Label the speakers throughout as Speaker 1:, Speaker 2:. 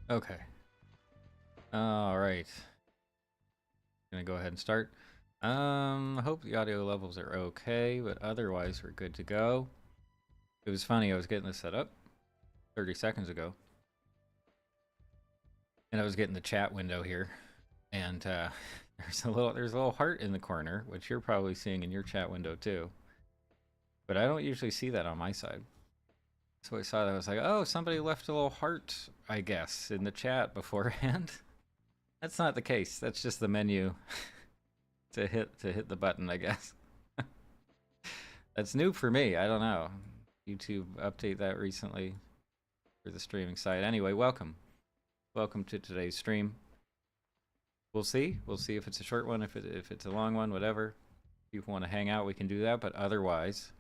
Speaker 1: Okay. All right. Gonna go ahead and start. Hope the audio levels are okay, but otherwise we're good to go. It was funny, I was getting this set up 30 seconds ago, and I was getting the chat window here, and there's a little heart in the corner, which you're probably seeing in your chat window too. But I don't usually see that on my side. So I saw that, I was like, oh, somebody left a little heart, I guess, in the chat beforehand. That's not the case. That's just the menu to hit the button, I guess. That's new for me. I don't know. YouTube update that recently for the streaming side. Anyway, welcome. Welcome to today's stream. We'll see. We'll see if it's a short one, if it's a long one, whatever. If you want to hang out, we can do that. But otherwise,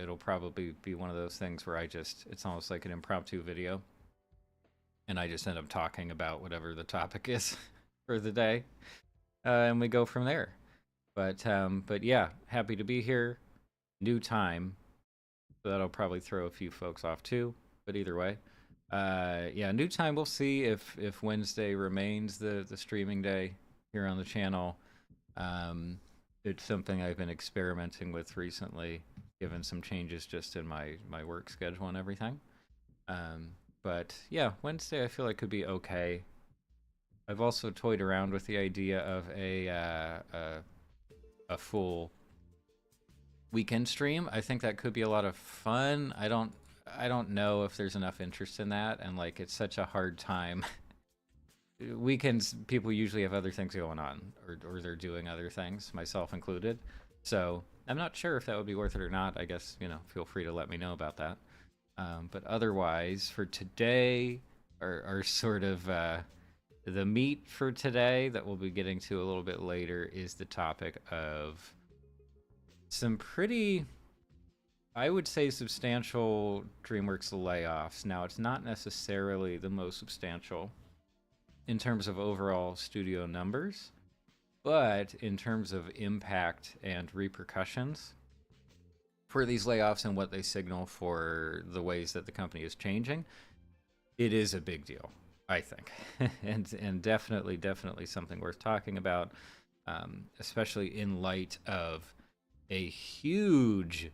Speaker 1: it'll probably be one of those things where it's almost like an impromptu video. And I just end up talking about whatever the topic is for the day. And we go from there. But yeah, happy to be here. New time. So that'll probably throw a few folks off too. But either way. Yeah, new time. We'll see if Wednesday remains the streaming day here on the channel. It's something I've been experimenting with recently, given some changes just in my work schedule and everything. But yeah, Wednesday I feel like could be okay. I've also toyed around with the idea of a full weekend stream. I think that could be a lot of fun. I don't know if there's enough interest in that, and like it's such a hard time. Weekends, people usually have other things going on, or they're doing other things, myself included. So I'm not sure if that would be worth it or not. I guess, feel free to let me know about that. But otherwise, for today, our sort of the meat for today that we'll be getting to a little bit later is the topic of some pretty, I would say, substantial DreamWorks layoffs. Now, it's not necessarily the most substantial in terms of overall studio numbers, but in terms of impact and repercussions for these layoffs and what they signal for the ways that the company is changing, it is a big deal, I think, and definitely something worth talking about, especially in light of a huge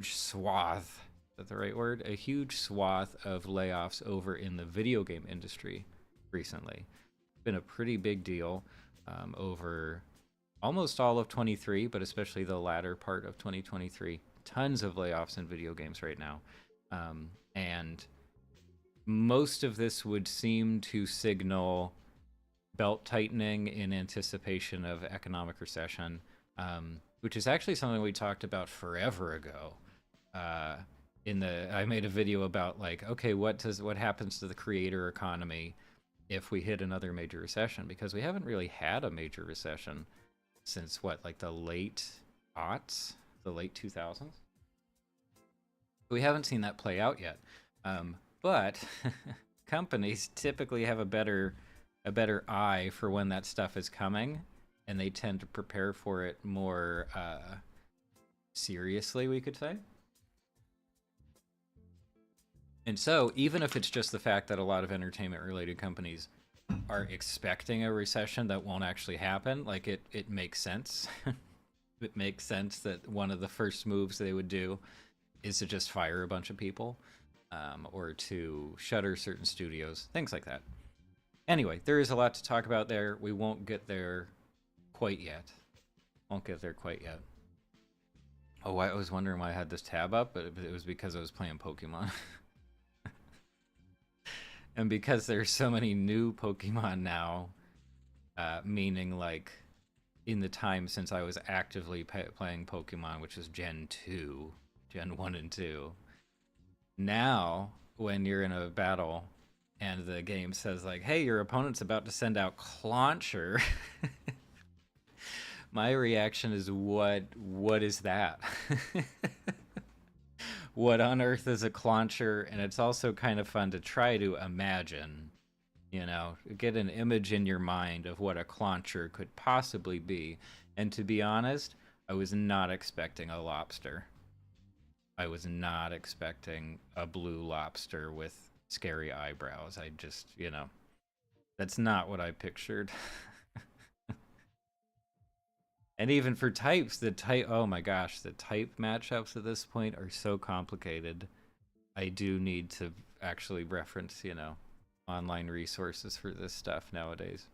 Speaker 1: swath. Is that the right word? A huge swath of layoffs over in the video game industry recently. It's been a pretty big deal over almost all of 23, but especially the latter part of 2023. Tons of layoffs in video games right now. And most of this would seem to signal belt tightening in anticipation of economic recession, which is actually something we talked about forever ago. I made a video about like, okay, what happens to the creator economy if we hit another major recession? Because we haven't really had a major recession since like the late aughts, the late 2000s. We haven't seen that play out yet. But companies typically have a better eye for when that stuff is coming, and they tend to prepare for it more seriously, we could say. And so, even if it's just the fact that a lot of entertainment-related companies are expecting a recession that won't actually happen, like it makes sense. It makes sense that one of the first moves they would do is to just fire a bunch of people, or to shutter certain studios, things like that. Anyway, there is a lot to talk about there. We won't get there quite yet. Oh, I was wondering why I had this tab up, but it was because I was playing Pokemon. And because there's so many new Pokemon now, meaning like in the time since I was actively playing Pokemon, which is Gen 1 and 2, now when you're in a battle and the game says like, hey, your opponent's about to send out Clauncher, my reaction is, what is that? What on earth is a Clauncher? And it's also kind of fun to try to imagine, get an image in your mind of what a Clauncher could possibly be. And to be honest, I was not expecting a lobster. I was not expecting a blue lobster with scary eyebrows. I just, that's not what I pictured. And even for types, oh my gosh, the type matchups at this point are so complicated. I do need to actually reference, online resources for this stuff nowadays.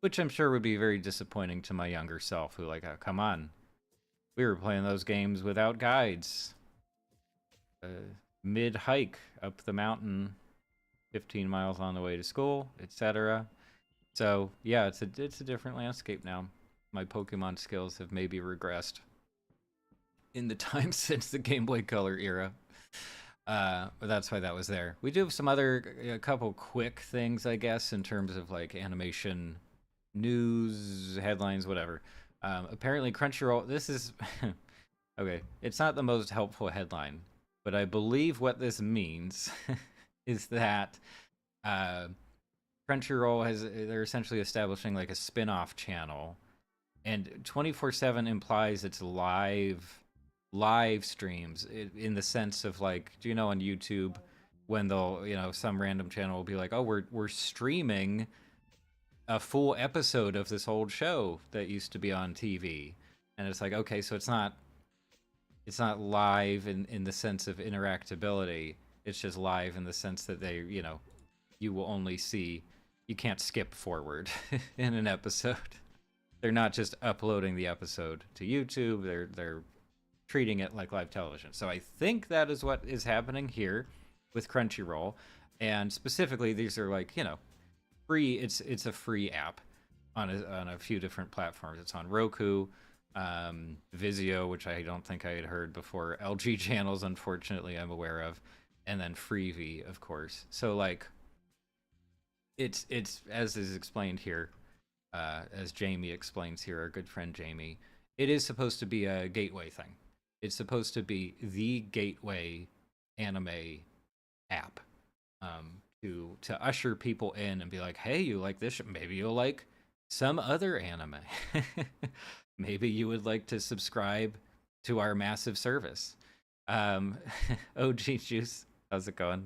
Speaker 1: Which I'm sure would be very disappointing to my younger self, who like, oh, come on, we were playing those games without guides. Mid hike up the mountain, 15 miles on the way to school, etc. So yeah, it's a different landscape now. My Pokemon skills have maybe regressed in the time since the Game Boy Color era. But that's why that was there. We do have some a couple quick things, I guess, in terms of like animation news, headlines, whatever. Apparently Crunchyroll, this is, okay, it's not the most helpful headline, but I believe what this means is that Crunchyroll they're essentially establishing like a spin-off channel, and 24/7 implies it's live streams in the sense of like, do you know on YouTube when they'll, some random channel will be like, oh, we're streaming a full episode of this old show that used to be on TV. And it's like, okay, so it's not live in the sense of interactability. It's just live in the sense that you will only see, you can't skip forward in an episode. They're not just uploading the episode to YouTube. They're treating it like live television. So I think that is what is happening here with Crunchyroll. And specifically, these are like, free. It's a free app on a few different platforms. It's on Roku, Vizio, which I don't think I had heard before, LG channels, unfortunately, I'm aware of, and then Freevee, of course. So like, it's as is explained here, as Jamie explains here, our good friend Jamie, it is supposed to be a gateway thing. It's supposed to be the gateway anime app, to usher people in and be like, hey, you like this? Maybe you'll like some other anime. Maybe you would like to subscribe to our massive service. OG Juice, how's it going?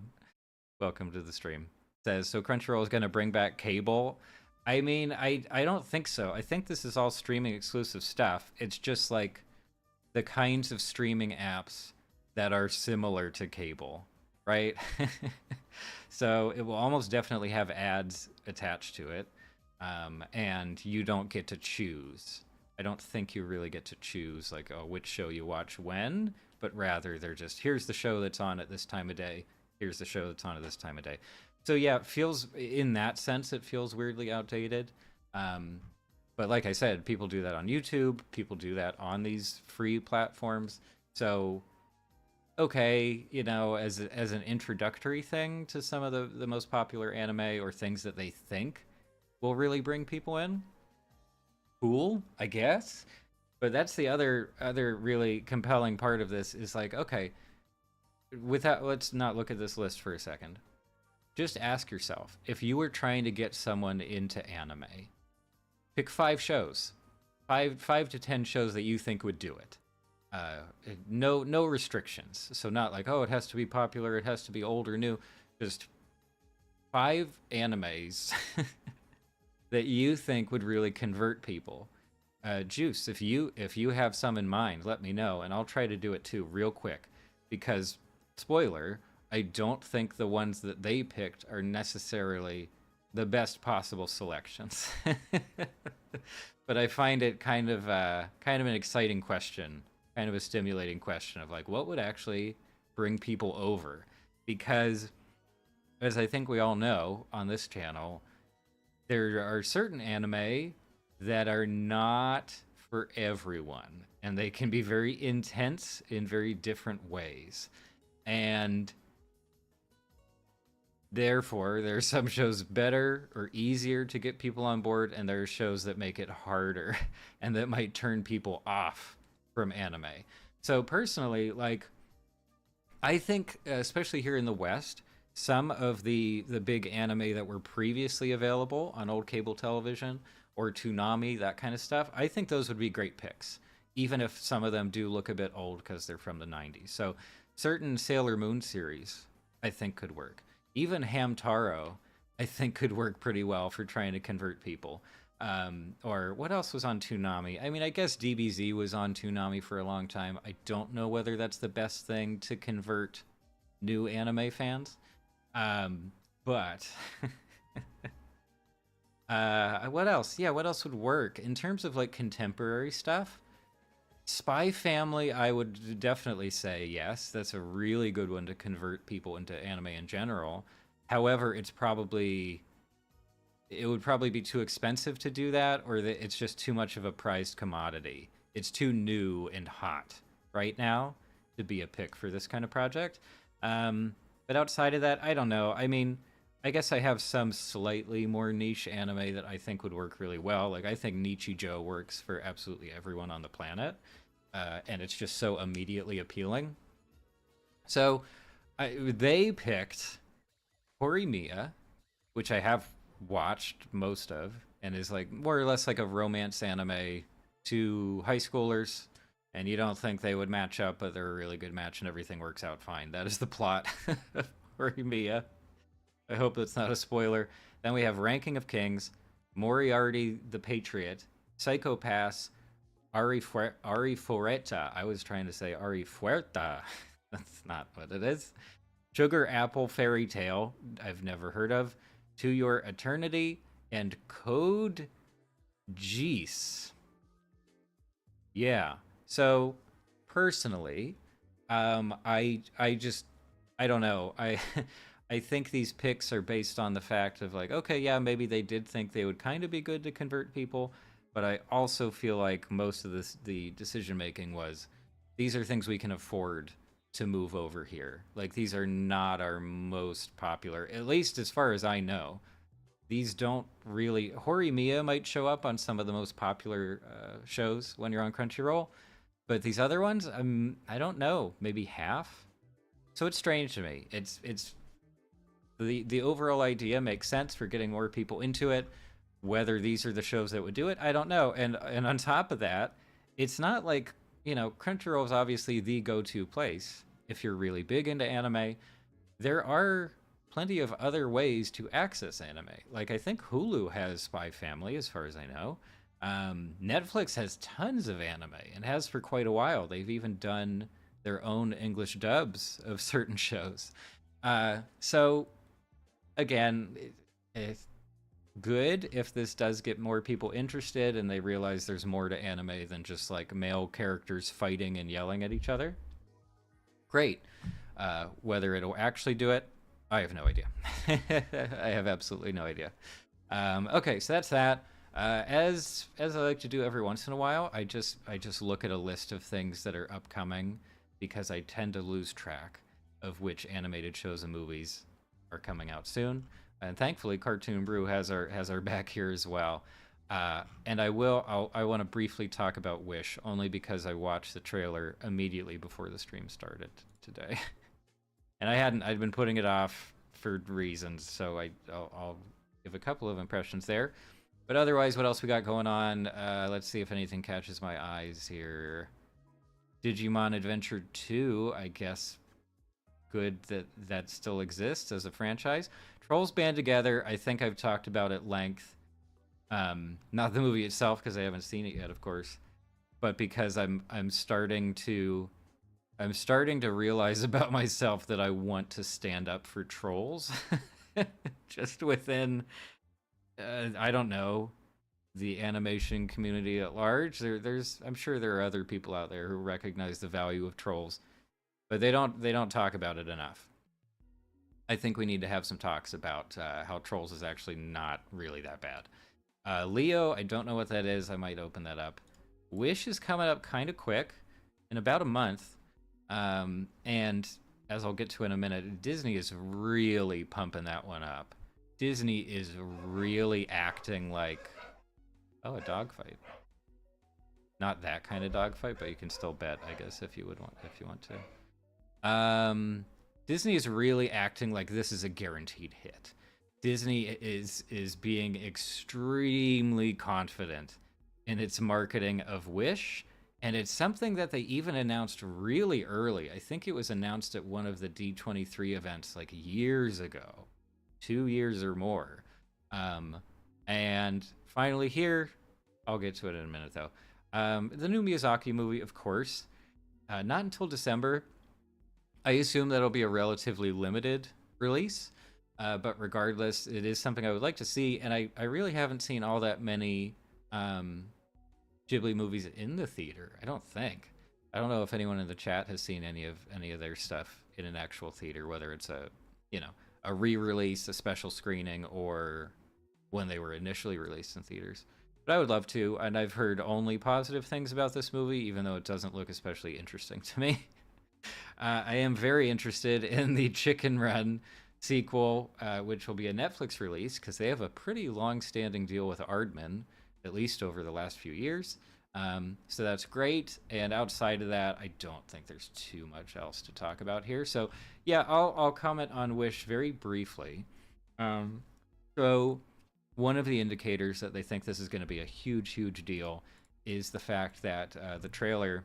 Speaker 1: Welcome to the stream. Says, so Crunchyroll is going to bring back cable. I mean, I don't think so. I think this is all streaming exclusive stuff. It's just like the kinds of streaming apps that are similar to cable, right? So it will almost definitely have ads attached to it, and you don't get to choose. I don't think you really get to choose like, oh, which show you watch when, but rather they're just, here's the show that's on at this time of day, here's the show that's on at this time of day. So yeah, it feels, in that sense, it feels weirdly outdated. But like I said, people do that on YouTube, people do that on these free platforms. So okay, as an introductory thing to some of the most popular anime or things that they think will really bring people in. Cool, I guess. But that's the other really compelling part of this is like, okay, let's not look at this list for a second. Just ask yourself, if you were trying to get someone into anime, pick 5 shows, 5 to 10 shows that you think would do it. No restrictions. So not like, oh, it has to be popular, it has to be old or new. Just 5 animes that you think would really convert people. Juice, if you have some in mind, let me know, and I'll try to do it too real quick. Because, spoiler, I don't think the ones that they picked are necessarily the best possible selections. But I find it kind of an exciting question. Kind of a stimulating question of like, what would actually bring people over? Because, as I think we all know on this channel, there are certain anime that are not for everyone, and they can be very intense in very different ways. And therefore, there are some shows better or easier to get people on board, and there are shows that make it harder and that might turn people off from anime. So personally, like, I think, especially here in the West, some of the big anime that were previously available on old cable television or Toonami, that kind of stuff, I think those would be great picks, even if some of them do look a bit old because they're from the 90s. So certain Sailor Moon series, I think, could work. even Hamtaro, I think could work pretty well for trying to convert people. Or what else was on Toonami? I mean, I guess DBZ was on Toonami for a long time. I don't know whether that's the best thing to convert new anime fans. But what else? Yeah, what else would work in terms of like contemporary stuff? Spy Family, I would definitely say yes. That's a really good one to convert people into anime in general. However, it would probably be too expensive to do that, or that it's just too much of a prized commodity. It's too new and hot right now to be a pick for this kind of project. But outside of that, I don't know. I mean, I guess I have some slightly more niche anime that I think would work really well. Like, I think Nichijou works for absolutely everyone on the planet, and it's just so immediately appealing. So they picked Horimiya, which I have watched most of, and is like more or less like a romance anime to high schoolers. And you don't think they would match up, but they're a really good match, and everything works out fine. That is the plot of Horimiya. I hope that's not a spoiler. Then we have Ranking of Kings, Moriarty the Patriot, Psycho Pass, Ari Foreta. I was trying to say Ari Fuerta. That's not what it is. Sugar Apple Fairy Tale, I've never heard of. To Your Eternity, and Code Geass. Yeah. So personally, I don't know. I think these picks are based on the fact of like, okay, yeah, maybe they did think they would kind of be good to convert people, but I also feel like most of the decision making was these are things we can afford to move over here. Like these are not our most popular, at least as far as I know. These don't really. Horimiya might show up on some of the most popular shows when you're on Crunchyroll, but these other ones, I don't know, maybe half. So it's strange to me. It's the overall idea makes sense for getting more people into it. Whether these are the shows that would do it, I don't know. And on top of that, it's not like, Crunchyroll is obviously the go-to place if you're really big into anime. There are plenty of other ways to access anime. Like I think Hulu has Spy Family, as far as I know. Netflix has tons of anime and has for quite a while. They've even done their own English dubs of certain shows. So again, it's good if this does get more people interested and they realize there's more to anime than just like male characters fighting and yelling at each other. Great. Whether it'll actually do it, I have no idea. I have absolutely no idea. Okay, so that's that. As I like to do every once in a while, I just look at a list of things that are upcoming because I tend to lose track of which animated shows and movies are coming out soon. And thankfully, Cartoon Brew has our back here as well. And I want to briefly talk about Wish only because I watched the trailer immediately before the stream started today. And I'd been putting it off for reasons, so I'll give a couple of impressions there. But otherwise, what else we got going on? Let's see if anything catches my eyes here. Digimon Adventure 2, I guess. Good that still exists as a franchise. Trolls Band Together, I think I've talked about at length. Not the movie itself, because I haven't seen it yet, of course. But because I'm starting to realize about myself that I want to stand up for trolls. Just within, I don't know, the animation community at large. I'm sure there are other people out there who recognize the value of trolls, but they don't talk about it enough. I think we need to have some talks about how Trolls is actually not really that bad. Leo, I don't know what that is. I might open that up. Wish is coming up kind of quick, in about a month. And as I'll get to in a minute, Disney is really pumping that one up. Disney is really acting like, oh, a dogfight. Not that kind of dogfight, but you can still bet, I guess, if you want to. Disney is really acting like this is a guaranteed hit. Disney is being extremely confident in its marketing of Wish And it's something that they even announced really early. I think it was announced at one of the D23 events like years ago, 2 years or more. Um, and finally here, I'll get to it in a minute though. The new Miyazaki movie, of course, not until December. I assume that'll be a relatively limited release. But regardless, it is something I would like to see. And I really haven't seen all that many Ghibli movies in the theater. I don't think. I don't know if anyone in the chat has seen any of their stuff in an actual theater, whether it's a re-release, a special screening, or when they were initially released in theaters. But I would love to, and I've heard only positive things about this movie, even though it doesn't look especially interesting to me. I am very interested in the Chicken Run sequel, which will be a Netflix release because they have a pretty long-standing deal with Aardman, at least over the last few years. So that's great. And outside of that, I don't think there's too much else to talk about here. So yeah, I'll comment on Wish very briefly. So one of the indicators that they think this is going to be a huge deal is the fact that the trailer,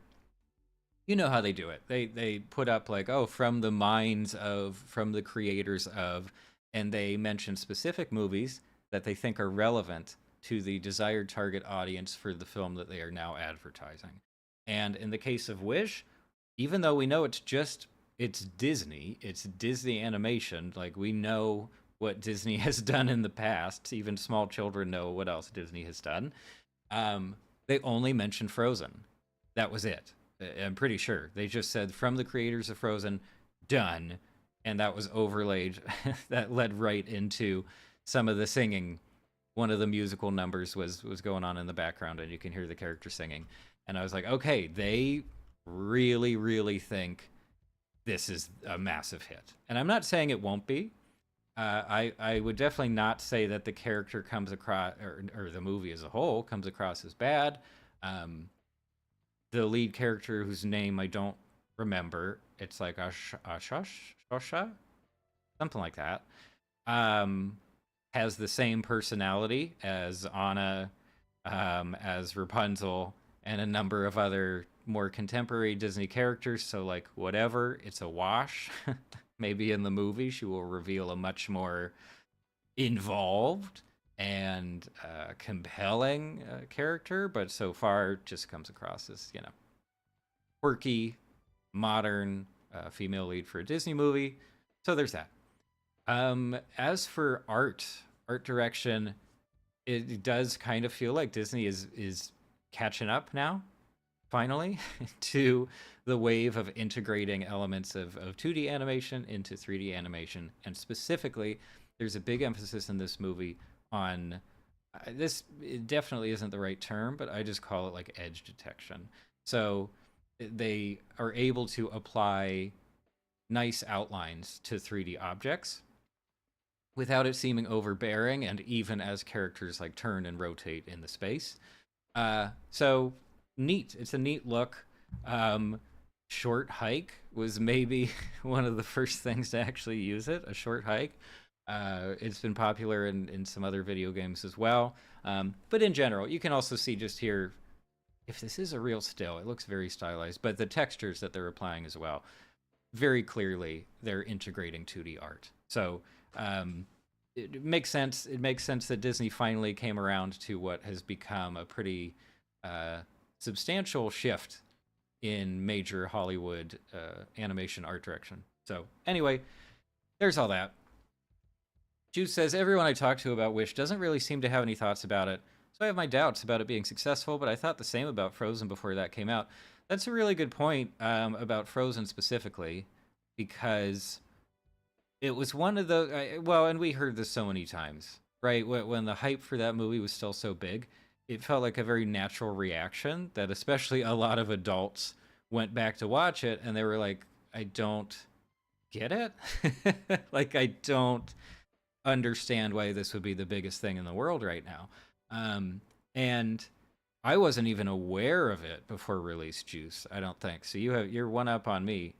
Speaker 1: you know how they do it. They put up like, oh, from the minds of, from the creators of, and they mention specific movies that they think are relevant to the desired target audience for the film that they are now advertising. And in the case of Wish, even though we know it's Disney animation, like we know what Disney has done in the past, even small children know what else Disney has done. They only mentioned Frozen. That was it. I'm pretty sure. They just said, from the creators of Frozen, done. And that was overlaid. That led right into some of the singing. One of the musical numbers was going on in the background, and you can hear the character singing. And I was like, okay, they really think this is a massive hit. And I'm not saying it won't be. I would definitely not say that the character comes across, or the movie as a whole comes across as bad. The lead character, whose name I don't remember, it's like Shosha? Something like that. Has the same personality as Anna, as Rapunzel, and a number of other more contemporary Disney characters. So, like, whatever, it's a wash. Maybe in the movie she will reveal a much more involved and compelling character, but so far just comes across as, quirky, modern female lead for a Disney movie. So there's that. As for art direction, it does kind of feel like Disney is catching up now, finally, to the wave of integrating elements of 2D animation into 3D animation. And specifically, there's a big emphasis in this movie on this. It definitely isn't the right term, but I just call it like edge detection. So they are able to apply nice outlines to 3D objects without it seeming overbearing, and even as characters like turn and rotate in the space. So neat. It's a neat look. Short hike was maybe one of the first things to actually use it, a short hike. It's been popular in some other video games as well. But in general, you can also see just here, if this is a real still, it looks very stylized, but the textures that they're applying as well, very clearly they're integrating 2D art. So it makes sense. It makes sense that Disney finally came around to what has become a pretty substantial shift in major Hollywood animation art direction. So anyway, there's all that. Juice says, everyone I talked to about Wish doesn't really seem to have any thoughts about it. So I have my doubts about it being successful, but I thought the same about Frozen before that came out. That's a really good point about Frozen specifically, because it was one of the, and we heard this so many times, right? When the hype for that movie was still so big, it felt like a very natural reaction that especially a lot of adults went back to watch it and they were like, I don't get it. Like, I don't understand why this would be the biggest thing in the world right now. And I wasn't even aware of it before release, Juice, I don't think. So you're one up on me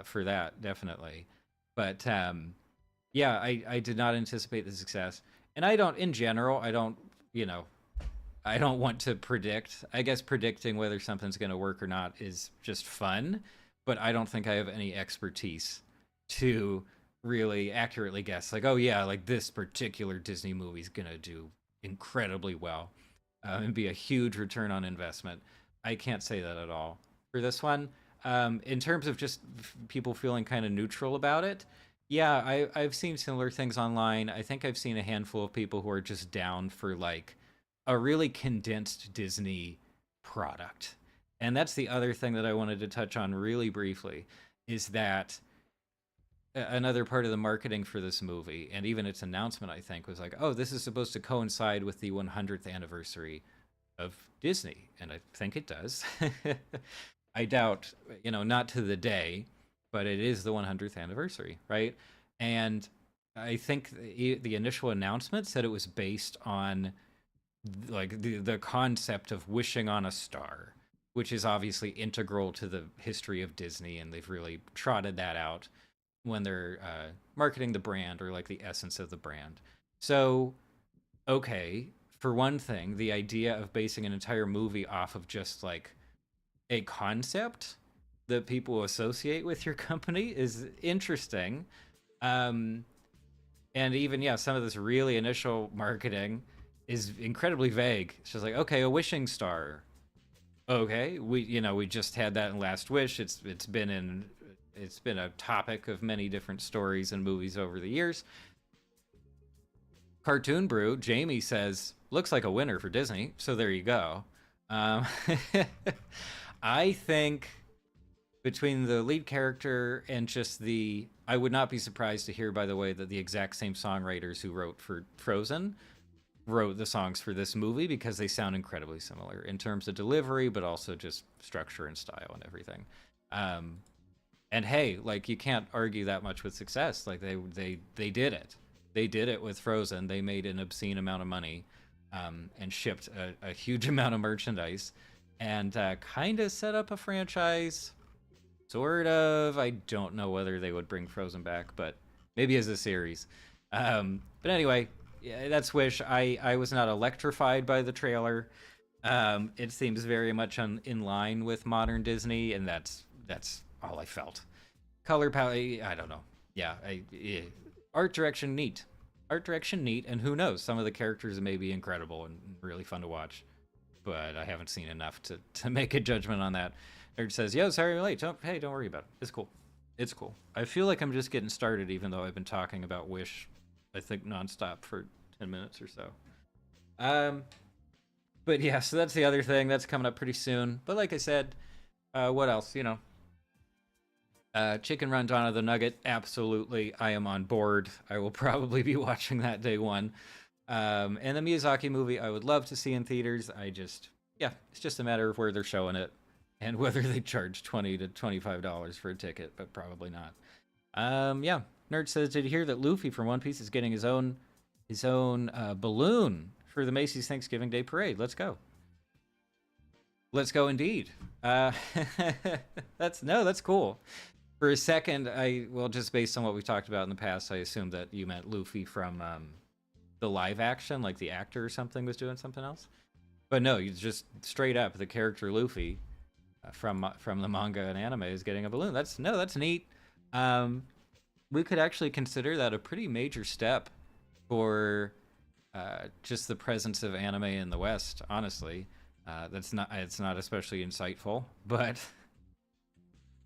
Speaker 1: for that, definitely. But yeah, I did not anticipate the success. And in general, I don't, I don't want to predict. I guess predicting whether something's going to work or not is just fun, but I don't think I have any expertise to really accurately guess. Like, oh yeah, like this particular Disney movie is going to do incredibly well and be a huge return on investment. I can't say that at all for this one. In terms of just people feeling kind of neutral about it, yeah, I've seen similar things online. I think I've seen a handful of people who are just down for like a really condensed Disney product. And that's the other thing that I wanted to touch on really briefly is that another part of the marketing for this movie and even its announcement I think was like, "Oh, this is supposed to coincide with the 100th anniversary of Disney." And I think it does. I doubt, not to the day, but it is the 100th anniversary, right? And I think the initial announcement said it was based on like the concept of wishing on a star, which is obviously integral to the history of Disney, and they've really trotted that out when they're marketing the brand or like the essence of the brand. So, okay, for one thing, the idea of basing an entire movie off of just like a concept that people associate with your company is interesting. Um, and even, yeah, some of this really initial marketing is incredibly vague. It's just like, okay, a wishing star. Okay, we just had that in Last Wish. It's been a topic of many different stories and movies over the years. Cartoon Brew, Jamie says, looks like a winner for Disney. So there you go. Um, I think between the lead character and just I would not be surprised to hear, by the way, that the exact same songwriters who wrote for Frozen wrote the songs for this movie because they sound incredibly similar in terms of delivery, but also just structure and style and everything. And hey, like you can't argue that much with success. Like they did it. They did it with Frozen. They made an obscene amount of money and shipped a huge amount of merchandise and kind of set up a franchise. Sort of. I don't know whether they would bring Frozen back, but maybe as a series. But anyway, yeah, that's Wish. I was not electrified by the trailer. It seems very much in line with modern Disney, and that's all I felt. Color palette, I don't know. Yeah, art direction neat. Art direction neat, and who knows? Some of the characters may be incredible and really fun to watch, but I haven't seen enough to make a judgment on that. Nerd says, "Yo, sorry I'm late. Hey, don't worry about it. It's cool. It's cool." I feel like I'm just getting started, even though I've been talking about Wish, I think nonstop for 10 minutes or so. But yeah, so that's the other thing that's coming up pretty soon. But like I said, what else? Chicken Run Dawn of the Nugget. Absolutely, I am on board. I will probably be watching that day one. And the Miyazaki movie, I would love to see in theaters. It's just a matter of where they're showing it and whether they charge $20 to $25 for a ticket, but probably not. Yeah. Nerd says, did you hear that Luffy from One Piece is getting his own balloon for the Macy's Thanksgiving Day Parade? Let's go. Let's go indeed. That's cool. For a second, just based on what we talked about in the past, I assumed that you meant Luffy from the live action, like the actor or something was doing something else. But no, you just straight up the character Luffy from the manga and anime is getting a balloon. That's neat. We could actually consider that a pretty major step for just the presence of anime in the West. Honestly, it's not especially insightful, but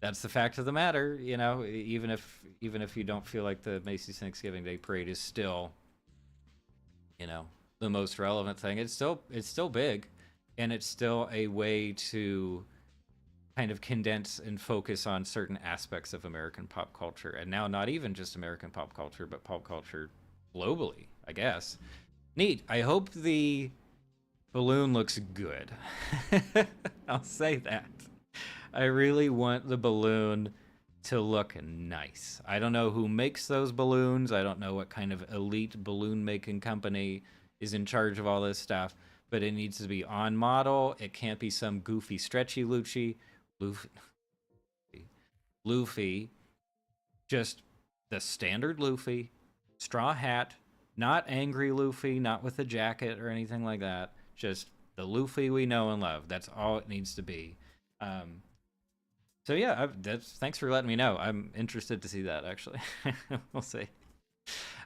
Speaker 1: that's the fact of the matter. Even if you don't feel like the Macy's Thanksgiving Day Parade is still, the most relevant thing, it's still big, and it's still a way to kind of condense and focus on certain aspects of American pop culture, and now not even just American pop culture, but pop culture globally, I guess. Neat. I hope the balloon looks good. I'll say that. I really want the balloon to look nice. I don't know who makes those balloons. I don't know what kind of elite balloon making company is in charge of all this stuff, but it needs to be on model. It can't be some goofy, stretchy Luffy. Just the standard Luffy, straw hat, not angry Luffy, not with a jacket or anything like that. Just The Luffy we know and love. That's all it needs to be. Um, so yeah, thanks for letting me know. I'm interested to see that actually. We'll see.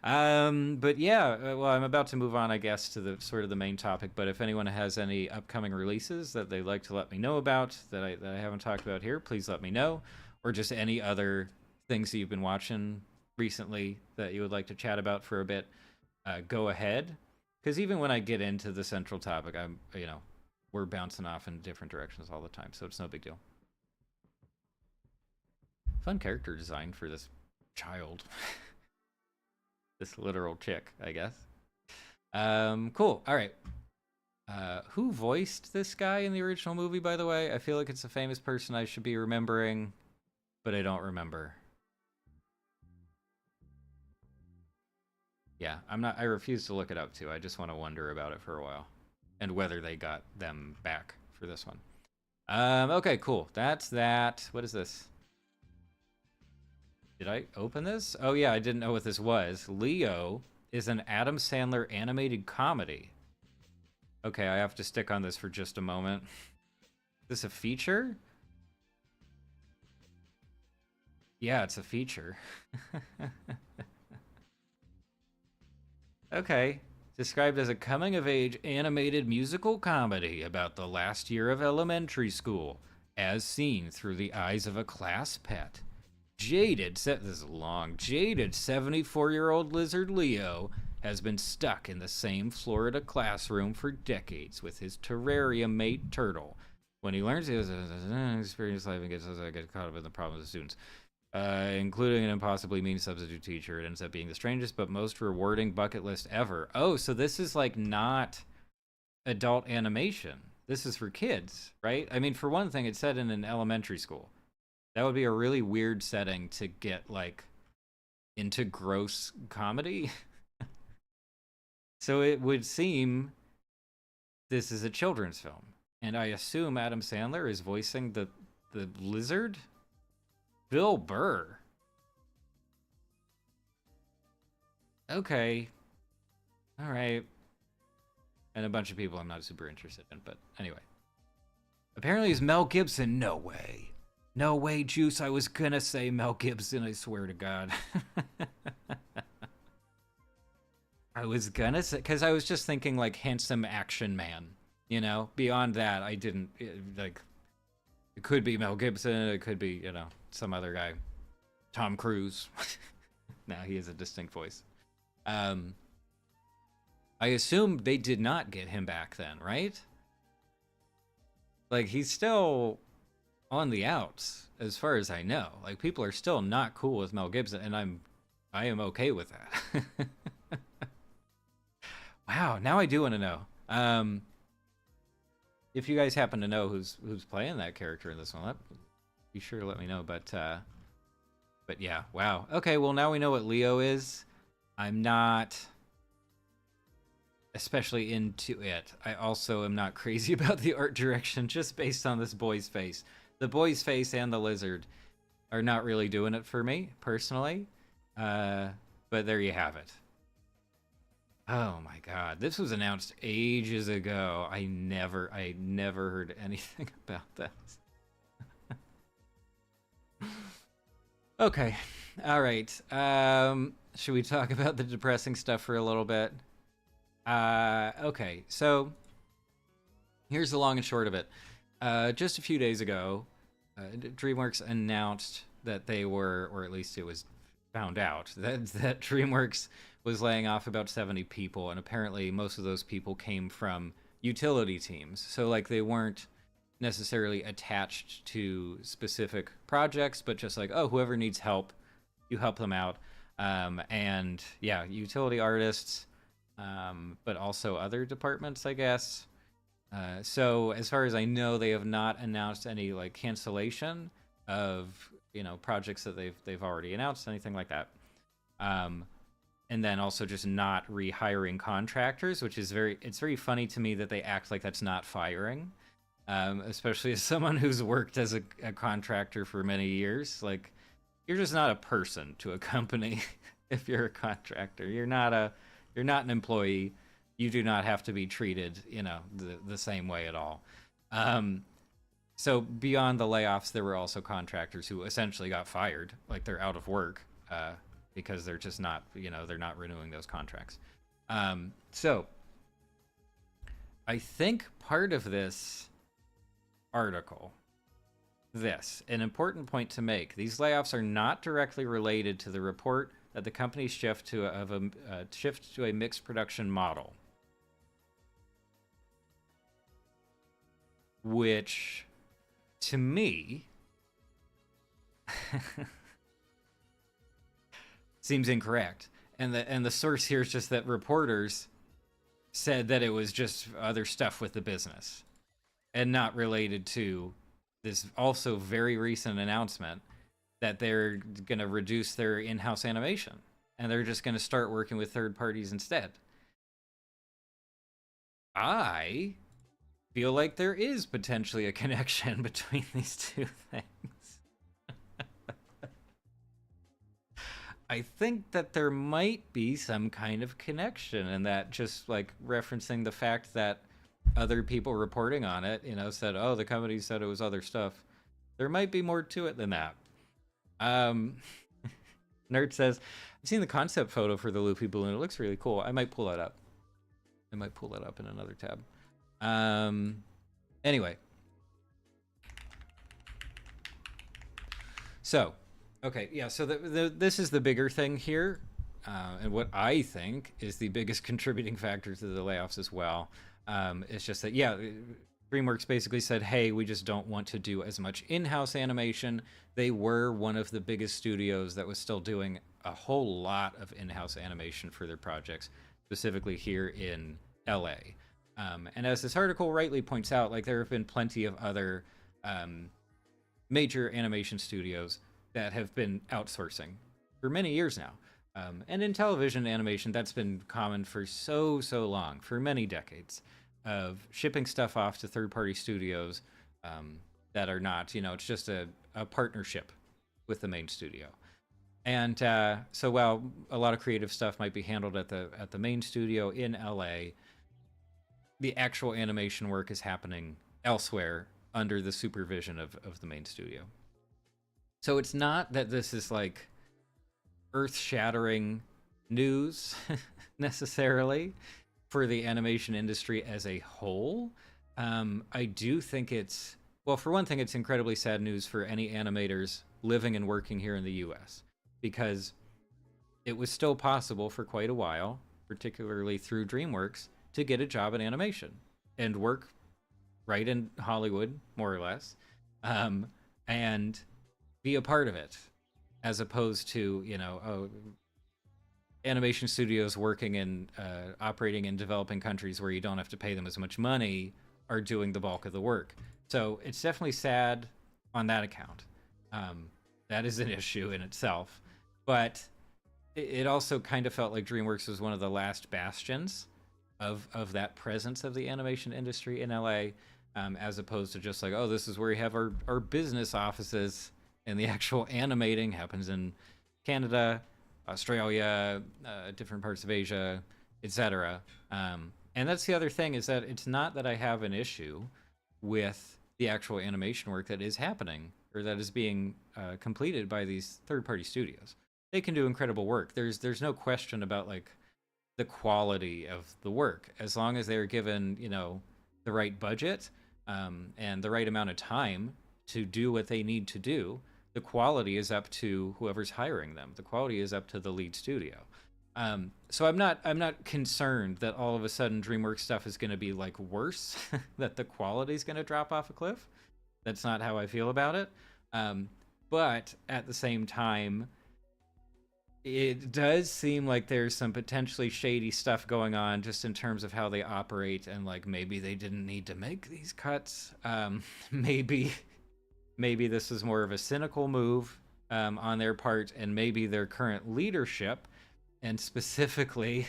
Speaker 1: But yeah, well, I'm about to move on, I guess, to the sort of the main topic. But if anyone has any upcoming releases that they'd like to let me know about that I haven't talked about here, please let me know, or just any other things that you've been watching recently that you would like to chat about for a bit. Go ahead, because even when I get into the central topic, we're bouncing off in different directions all the time, so it's no big deal. Fun character design for this child. This literal chick, I guess. Cool. All right. Who voiced this guy in the original movie, by the way? I feel like it's a famous person I should be remembering, but I don't remember. Yeah, I refuse to look it up too. I just want to wonder about it for a while and whether they got them back for this one. Okay, cool. That's that. What is this? Did I open this? Oh yeah, I didn't know what this was. Leo is an Adam Sandler animated comedy. Okay, I have to stick on this for just a moment. Is this a feature? Yeah, it's a feature. Okay. Described as a coming-of-age animated musical comedy about the last year of elementary school, as seen through the eyes of a class pet. This is long. Jaded 74-year-old lizard Leo has been stuck in the same Florida classroom for decades with his terrarium mate Turtle. When he learns he has an experienced life and gets caught up in the problems of students, including an impossibly mean substitute teacher, it ends up being the strangest but most rewarding bucket list ever. Oh, so this is like not adult animation. This is for kids, right? I mean, for one thing, it's set in an elementary school. That would be a really weird setting to get, like, into gross comedy. So it would seem this is a children's film. And I assume Adam Sandler is voicing the lizard? Bill Burr. Okay. All right. And a bunch of people I'm not super interested in, but anyway. Apparently it's Mel Gibson. No way. No way, Juice. I was gonna say Mel Gibson, I swear to God. I was gonna say, because I was just thinking like handsome action man, you know? Beyond that, I didn't, like, it could be Mel Gibson, it could be, you know, some other guy. Tom Cruise. Now he has a distinct voice. I assume they did not get him back then, right? Like, he's still on the outs, as far as I know. Like, people are still not cool with Mel Gibson, and I am okay with that. Wow, now I do want to know. If you guys happen to know who's playing that character in this one, be sure to let me know. But yeah, wow. Okay, well now we know what Leo is. I'm not especially into it. I also am not crazy about the art direction, just based on this boy's face. The boy's face and the lizard are not really doing it for me, personally. But there you have it. Oh my god, this was announced ages ago. I never heard anything about this. Okay, all right. Should we talk about the depressing stuff for a little bit? Okay, so here's the long and short of it. Just a few days ago, DreamWorks announced that they were, or at least it was found out, that DreamWorks was laying off about 70 people, and apparently most of those people came from utility teams. So, like, they weren't necessarily attached to specific projects, but just like, oh, whoever needs help, you help them out. And yeah, utility artists, but also other departments, I guess. So as far as I know, they have not announced any like cancellation of, you know, projects that they've already announced, anything like that. And then also just not rehiring contractors, which is it's very funny to me that they act like that's not firing. Especially as someone who's worked as a contractor for many years. Like, you're just not a person to a company if you're a contractor. You're not an employee. you do not have to be treated, the same way at all. So beyond the layoffs, there were also contractors who essentially got fired, like they're out of work because they're just not, they're not renewing those contracts. So I think part of this article, an important point to make: these layoffs are not directly related to the report that the company's shift to a mixed production model, which to me seems incorrect. And the source here is just that reporters said that it was just other stuff with the business and not related to this also very recent announcement that they're going to reduce their in-house animation and they're just going to start working with third parties instead. I feel like there is potentially a connection between these two things. I think that there might be some kind of connection, and that just like referencing the fact that other people reporting on it, said, oh, the company said it was other stuff. There might be more to it than that. Nerd says, I've seen the concept photo for the Luffy balloon. It looks really cool. I might pull that up. In another tab. Anyway. So, okay, yeah, so this is the bigger thing here, and what I think is the biggest contributing factor to the layoffs as well. It's just that, yeah, DreamWorks basically said, hey, we just don't want to do as much in-house animation. They were one of the biggest studios that was still doing a whole lot of in-house animation for their projects, specifically here in LA. And as this article rightly points out, like there have been plenty of other major animation studios that have been outsourcing for many years now. And in television animation, that's been common for so long, for many decades, of shipping stuff off to third-party studios that are not, it's just a partnership with the main studio. And so while a lot of creative stuff might be handled at the main studio in LA, the actual animation work is happening elsewhere under the supervision of the main studio. So it's not that this is like earth-shattering news necessarily for the animation industry as a whole. I do think it's, well, for one thing, it's incredibly sad news for any animators living and working here in the US, because it was still possible for quite a while, particularly through DreamWorks, to get a job in animation and work right in Hollywood, more or less, and be a part of it, as opposed to, animation studios working in operating in developing countries where you don't have to pay them as much money are doing the bulk of the work. So it's definitely sad on that account. That is an issue in itself, but it also kind of felt like DreamWorks was one of the last bastions of that presence of the animation industry in LA, as opposed to just like, oh, this is where we have our business offices, and the actual animating happens in Canada, Australia, different parts of Asia, etc. And that's the other thing, is that it's not that I have an issue with the actual animation work that is happening or that is being completed by these third-party studios. They can do incredible work. There's no question about like the quality of the work, as long as they're given, the right budget and the right amount of time to do what they need to do. The quality is up to whoever's hiring them. The quality is up to the lead studio. So I'm not concerned that all of a sudden DreamWorks stuff is going to be like worse, that the quality is going to drop off a cliff. That's not how I feel about it. But at the same time, it does seem like there's some potentially shady stuff going on just in terms of how they operate, and like maybe they didn't need to make these cuts. Maybe this is more of a cynical move on their part, and maybe their current leadership, and specifically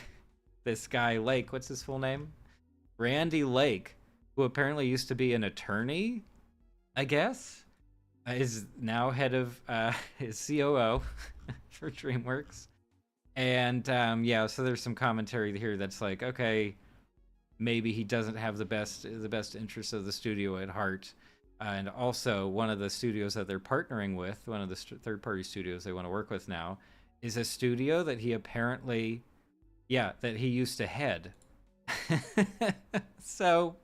Speaker 1: this guy Lake, what's his full name? Randy Lake, who apparently used to be an attorney, I guess, is now head of his COO for DreamWorks. And yeah, so there's some commentary here that's like, okay, maybe he doesn't have the best interests of the studio at heart. And also, one of the studios that they're partnering with, one of the third-party studios they want to work with now, is a studio that he apparently, yeah, that he used to head. So,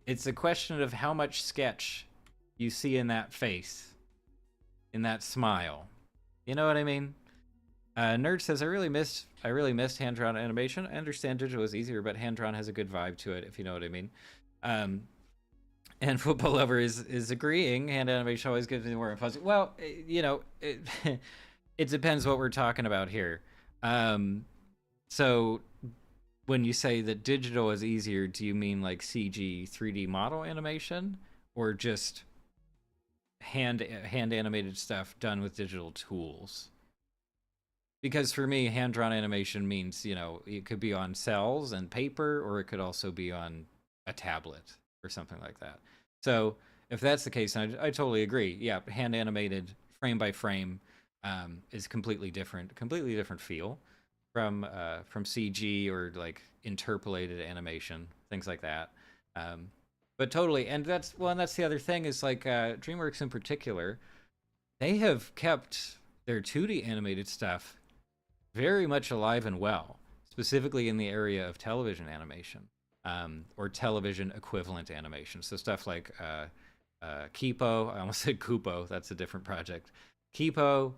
Speaker 1: it's a question of how much sketch you see in that face, in that smile. You know what I mean? Nerd says, I really missed hand-drawn animation. I understand digital is easier, but hand-drawn has a good vibe to it, if you know what I mean. And Football Lover is agreeing. Hand animation always gives me more fuzzy. Well, you know, it depends what we're talking about here. So when you say that digital is easier, do you mean like CG 3D model animation, or just hand animated stuff done with digital tools? Because for me, hand-drawn animation means, you know, it could be on cells and paper, or it could also be on a tablet or something like that. So if that's the case, I totally agree. Yeah, hand-animated, frame by frame, is completely different feel from CG or like interpolated animation, things like that. But totally, and that's the other thing is like DreamWorks in particular, they have kept their 2D animated stuff very much alive and well, specifically in the area of television animation, or television equivalent animation. So stuff like Kipo, I almost said Kupo, that's a different project. Kipo,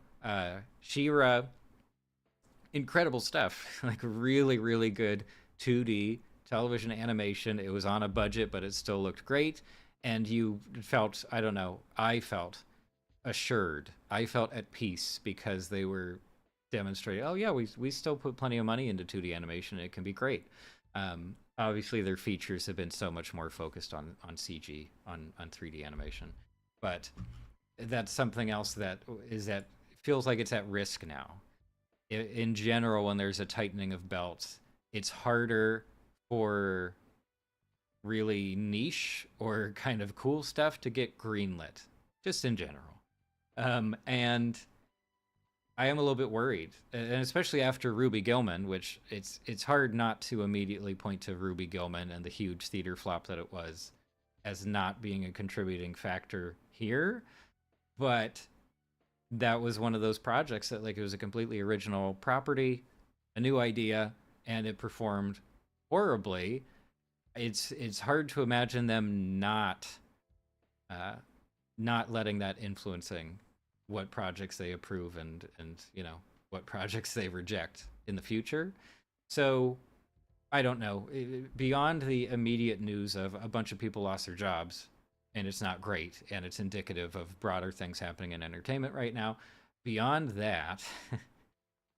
Speaker 1: She-Ra, incredible stuff. Like really, really good 2D television animation. It was on a budget, but it still looked great. And you felt, I felt assured. I felt at peace because they were demonstrating, oh yeah, we still put plenty of money into 2D animation. It can be great. Obviously, their features have been so much more focused on CG, on 3D animation. But that's something else that feels like it's at risk now. In general, when there's a tightening of belts, it's harder for really niche or kind of cool stuff to get greenlit, just in general. And I am a little bit worried, and especially after Ruby Gillman, which it's hard not to immediately point to Ruby Gillman and the huge theater flop that it was as not being a contributing factor here. But that was one of those projects that, like, it was a completely original property, a new idea, and it performed horribly. It's hard to imagine them not letting that influencing what projects they approve and you know, what projects they reject in the future. So I don't know. Beyond the immediate news of a bunch of people lost their jobs, and it's not great, and it's indicative of broader things happening in entertainment right now. Beyond that,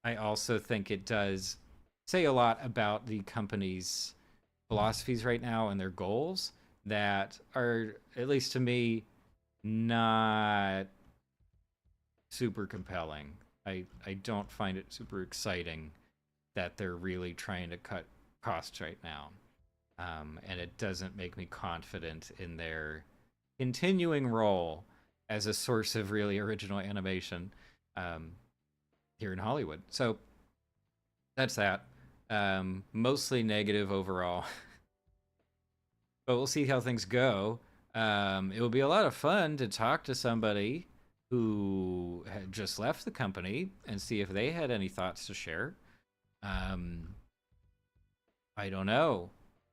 Speaker 1: I also think it does say a lot about the company's philosophies right now and their goals that are, at least to me, not super compelling. I don't find it super exciting that they're really trying to cut costs right now. And it doesn't make me confident in their continuing role as a source of really original animation here in Hollywood. So that's that. Mostly negative overall. But we'll see how things go. It will be a lot of fun to talk to somebody who had just left the company and see if they had any thoughts to share. I don't know.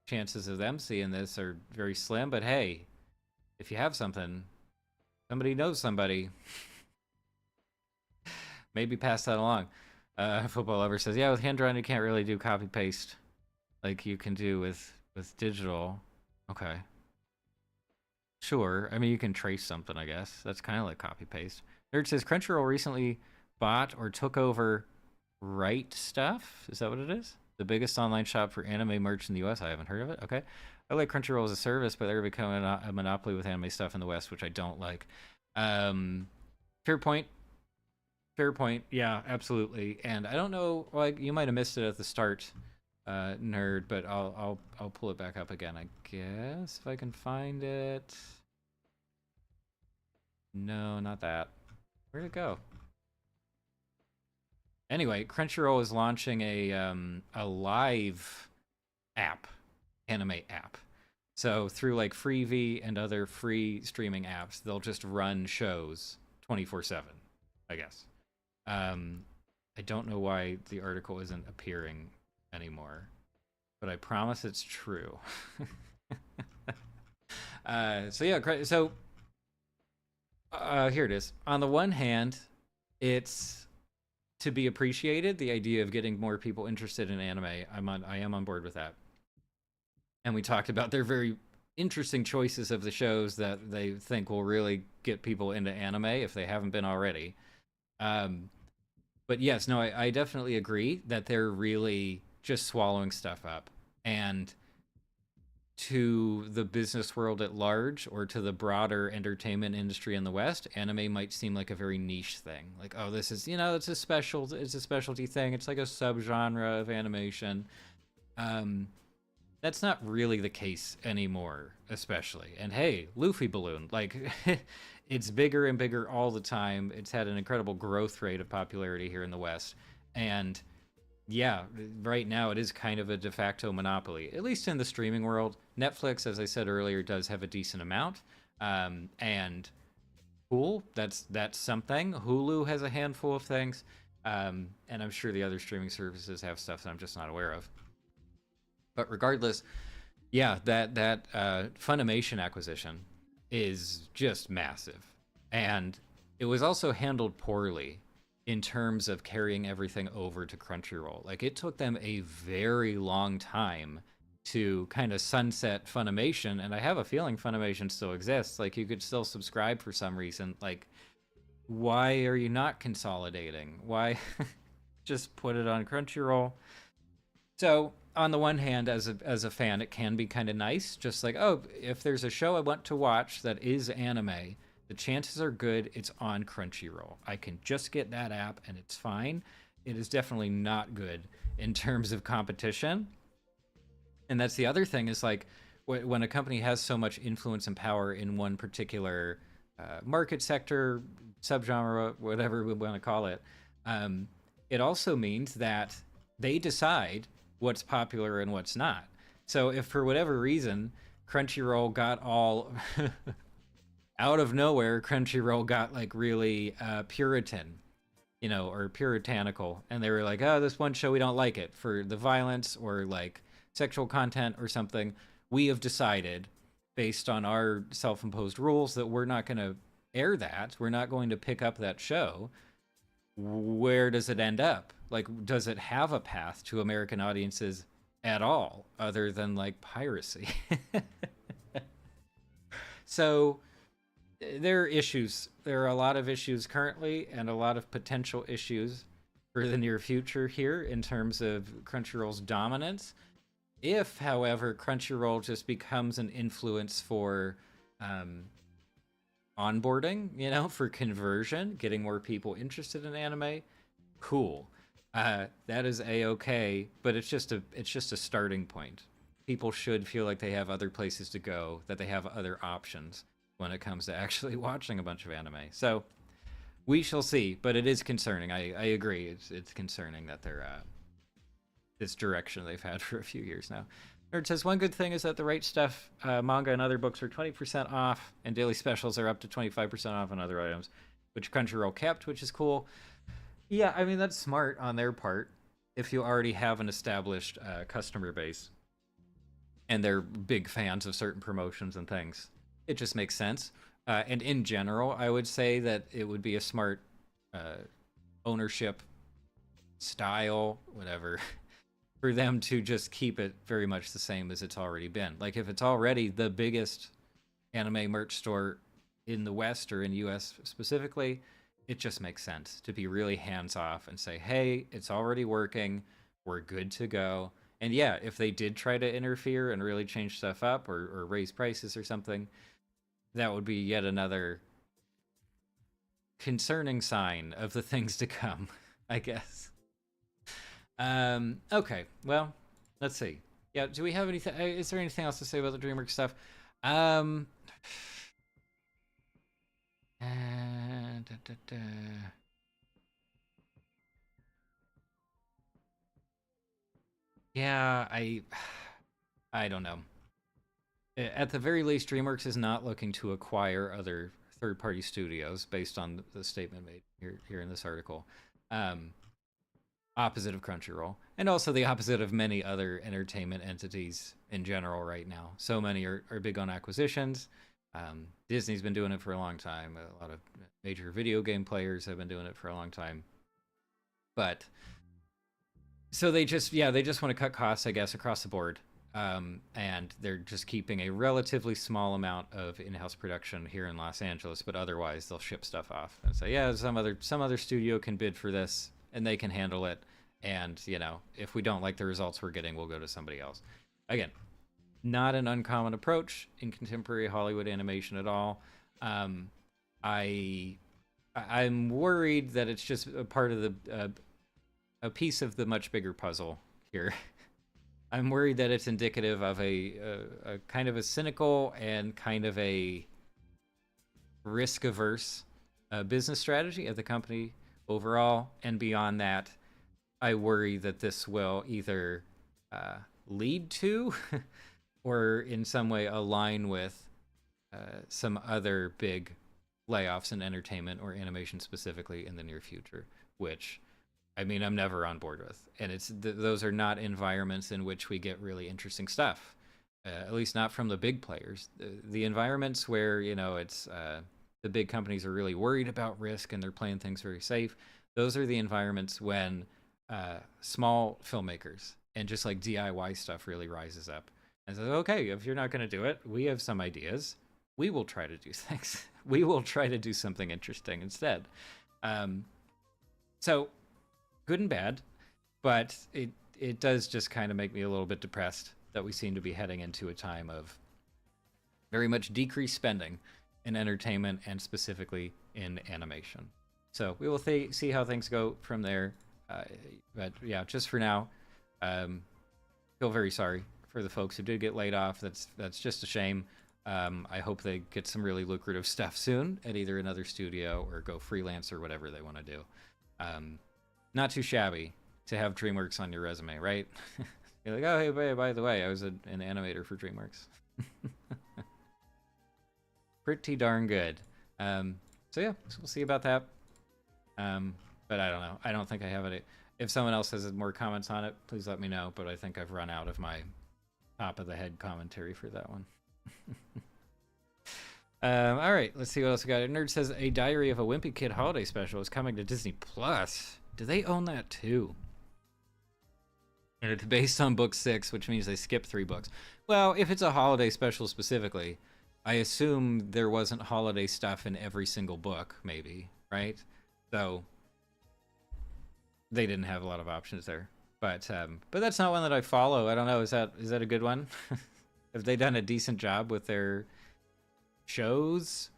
Speaker 1: Chances of them seeing this are very slim, but hey, if you have something, somebody knows somebody. Maybe pass that along. Football Lover says, yeah, with hand-drawn, you can't really do copy-paste like you can do with digital. Okay. Sure. I mean, you can trace something, I guess. That's kind of like copy-paste. Nerd says, Crunchyroll recently bought or took over Right Stuff. Is that what it is? The biggest online shop for anime merch in the US. I haven't heard of it. Okay. I like Crunchyroll as a service, but they're becoming a monopoly with anime stuff in the West, which I don't like. Fair point. Fair point. Yeah, absolutely. And I don't know, like, you might have missed it at the start, Nerd, but I'll pull it back up again, I guess, if I can find it. No, not that. Where'd it go? Anyway, Crunchyroll is launching a live app, anime app. So through like Freevee and other free streaming apps, they'll just run shows 24/7, I guess. Um, I don't know why the article isn't appearing anymore, but I promise it's true. So yeah, here it is. On the one hand, it's to be appreciated. The idea of getting more people interested in anime, I am on board with that. And we talked about their very interesting choices of the shows that they think will really get people into anime if they haven't been already. But yes, no, I definitely agree that they're really just swallowing stuff up. And to the business world at large, or to the broader entertainment industry in the West, anime might seem like a very niche thing. Like, oh, this is, it's a specialty thing. It's like a subgenre of animation. That's not really the case anymore, especially. And hey, Luffy Balloon, like, it's bigger and bigger all the time. It's had an incredible growth rate of popularity here in the West. And yeah, right now it is kind of a de facto monopoly, at least in the streaming world. Netflix, as I said earlier, does have a decent amount. And cool, that's something. Hulu has a handful of things. And I'm sure the other streaming services have stuff that I'm just not aware of. But regardless, yeah, that Funimation acquisition is just massive. And it was also handled poorly in terms of carrying everything over to Crunchyroll. Like, it took them a very long time to kind of sunset Funimation, and I have a feeling Funimation still exists. Like, you could still subscribe for some reason. Like, why are you not consolidating? Why just put it on Crunchyroll? So, on the one hand, as a fan, it can be kind of nice. Just like, oh, if there's a show I want to watch that is anime, the chances are good it's on Crunchyroll. I can just get that app and it's fine. It is definitely not good in terms of competition. And that's the other thing, is like, when a company has so much influence and power in one particular market sector, subgenre, whatever we want to call it, it also means that they decide what's popular and what's not. So if for whatever reason Crunchyroll got all out of nowhere, Crunchyroll got like really Puritan, or puritanical, and they were like, oh, this one show we don't like it for the violence or like sexual content or something, we have decided based on our self-imposed rules that we're not going to air that, we're not going to pick up that show. Where does it end up? Like, does it have a path to American audiences at all, other than like piracy? So there are issues. There are a lot of issues currently, and a lot of potential issues for the near future here in terms of Crunchyroll's dominance. If, however, Crunchyroll just becomes an influence for onboarding, for conversion, getting more people interested in anime, cool. That is a-okay, but it's just a starting point. People should feel like they have other places to go, that they have other options when it comes to actually watching a bunch of anime. So we shall see, but it is concerning. I agree. It's concerning that they're this direction they've had for a few years now. Nerd says, one good thing is that the right stuff, manga and other books, are 20% off, and daily specials are up to 25% off on other items, which Crunchyroll kept, which is cool. Yeah, I mean, that's smart on their part. If you already have an established customer base and they're big fans of certain promotions and things, it just makes sense. And in general, I would say that it would be a smart ownership style, whatever, for them to just keep it very much the same as it's already been. Like, if it's already the biggest anime merch store in the West, or in US specifically, it just makes sense to be really hands-off and say, hey, it's already working, we're good to go. And yeah, if they did try to interfere and really change stuff up, or raise prices or something, that would be yet another concerning sign of the things to come, I guess. Okay, well, let's see. Yeah, do we have anything? Is there anything else to say about the DreamWorks stuff? Yeah, I don't know. At the very least, DreamWorks is not looking to acquire other third-party studios based on the statement made here in this article. Um, Opposite of Crunchyroll, and also the opposite of many other entertainment entities in general right now. So many are big on acquisitions. Disney's been doing it for a long time. A lot of major video game players have been doing it for a long time. But so they just want to cut costs, I guess, across the board. And they're just keeping a relatively small amount of in-house production here in Los Angeles, but otherwise they'll ship stuff off and say, yeah, some other studio can bid for this and they can handle it. And if we don't like the results we're getting, we'll go to somebody else. Again, not an uncommon approach in contemporary Hollywood animation at all. I'm worried that it's just a part of a piece of the much bigger puzzle here. I'm worried that it's indicative of a kind of a cynical and kind of a risk-averse business strategy of the company overall. And beyond that, I worry that this will either lead to or in some way align with some other big layoffs in entertainment or animation specifically in the near future, which I mean, I'm never on board with. And those are not environments in which we get really interesting stuff, at least not from the big players. The environments where, it's the big companies are really worried about risk and they're playing things very safe. Those are the environments when small filmmakers and just like DIY stuff really rises up and says, okay, if you're not going to do it, we have some ideas. We will try to do things. We will try to do something interesting instead. So good and bad, but it does just kind of make me a little bit depressed that we seem to be heading into a time of very much decreased spending in entertainment and specifically in animation. So we will see how things go from there. But yeah, just for now, feel very sorry for the folks who did get laid off. That's just a shame. I hope they get some really lucrative stuff soon at either another studio or go freelance or whatever they want to do. Not too shabby to have DreamWorks on your resume, right? You're like, oh, hey, by the way, I was an animator for DreamWorks. Pretty darn good. So yeah, we'll see about that. But I don't know. I don't think I have it. If someone else has more comments on it, please let me know. But I think I've run out of my top of the head commentary for that one. All right, let's see what else we got. Nerd says a Diary of a Wimpy Kid holiday special is coming to Disney Plus. Do they own that too? And it's based on book 6, which means they skipped 3 books. Well, if it's a holiday special specifically, I assume there wasn't holiday stuff in every single book, maybe, right? So they didn't have a lot of options there. But that's not one that I follow. I don't know. Is that a good one? Have they done a decent job with their shows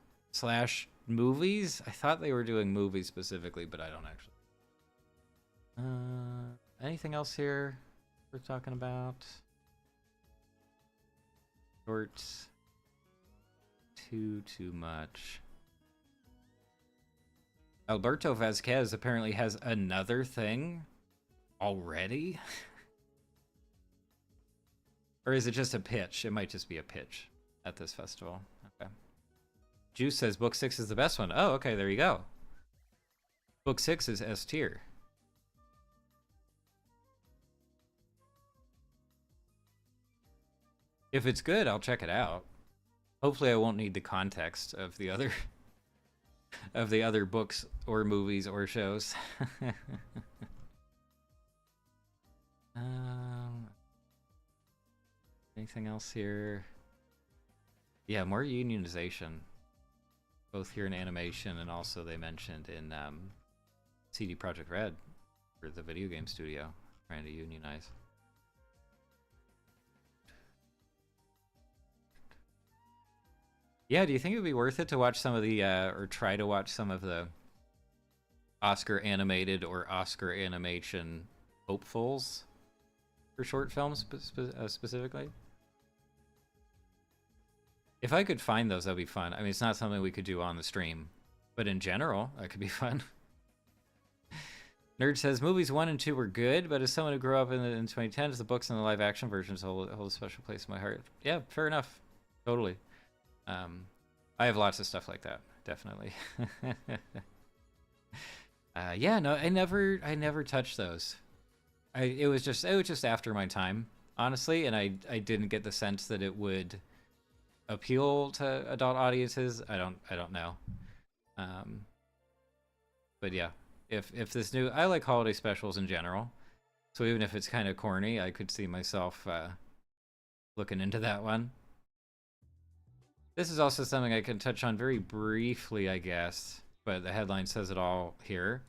Speaker 1: / movies? I thought they were doing movies specifically, but I don't actually. Anything else here worth talking about? Shorts. Too much. Alberto Vasquez apparently has another thing already? Or is it just a pitch? It might just be a pitch at this festival. Okay. Juice says book 6 is the best one. Oh, okay, there you go. Book 6 is S tier. If it's good, I'll check it out. Hopefully I won't need the context of the other books or movies or shows. Anything else here? Yeah, more unionization. Both here in animation and also they mentioned in CD Projekt Red for the video game studio trying to unionize. Yeah, do you think it would be worth it to watch some of the, or try to watch some of the Oscar animated or Oscar animation hopefuls for short films specifically? If I could find those, that'd be fun. I mean, it's not something we could do on the stream, but in general, that could be fun. Nerd says movies 1 and 2 were good, but as someone who grew up in 2010s, the books and the live action versions hold a special place in my heart. Yeah, fair enough. Totally. I have lots of stuff like that, definitely. Yeah, no, I never touched those. It was just after my time, honestly, and I didn't get the sense that it would appeal to adult audiences. I don't know. But yeah, if this new, I like holiday specials in general, so even if it's kind of corny, I could see myself looking into that one. This is also something I can touch on very briefly, I guess, but the headline says it all here.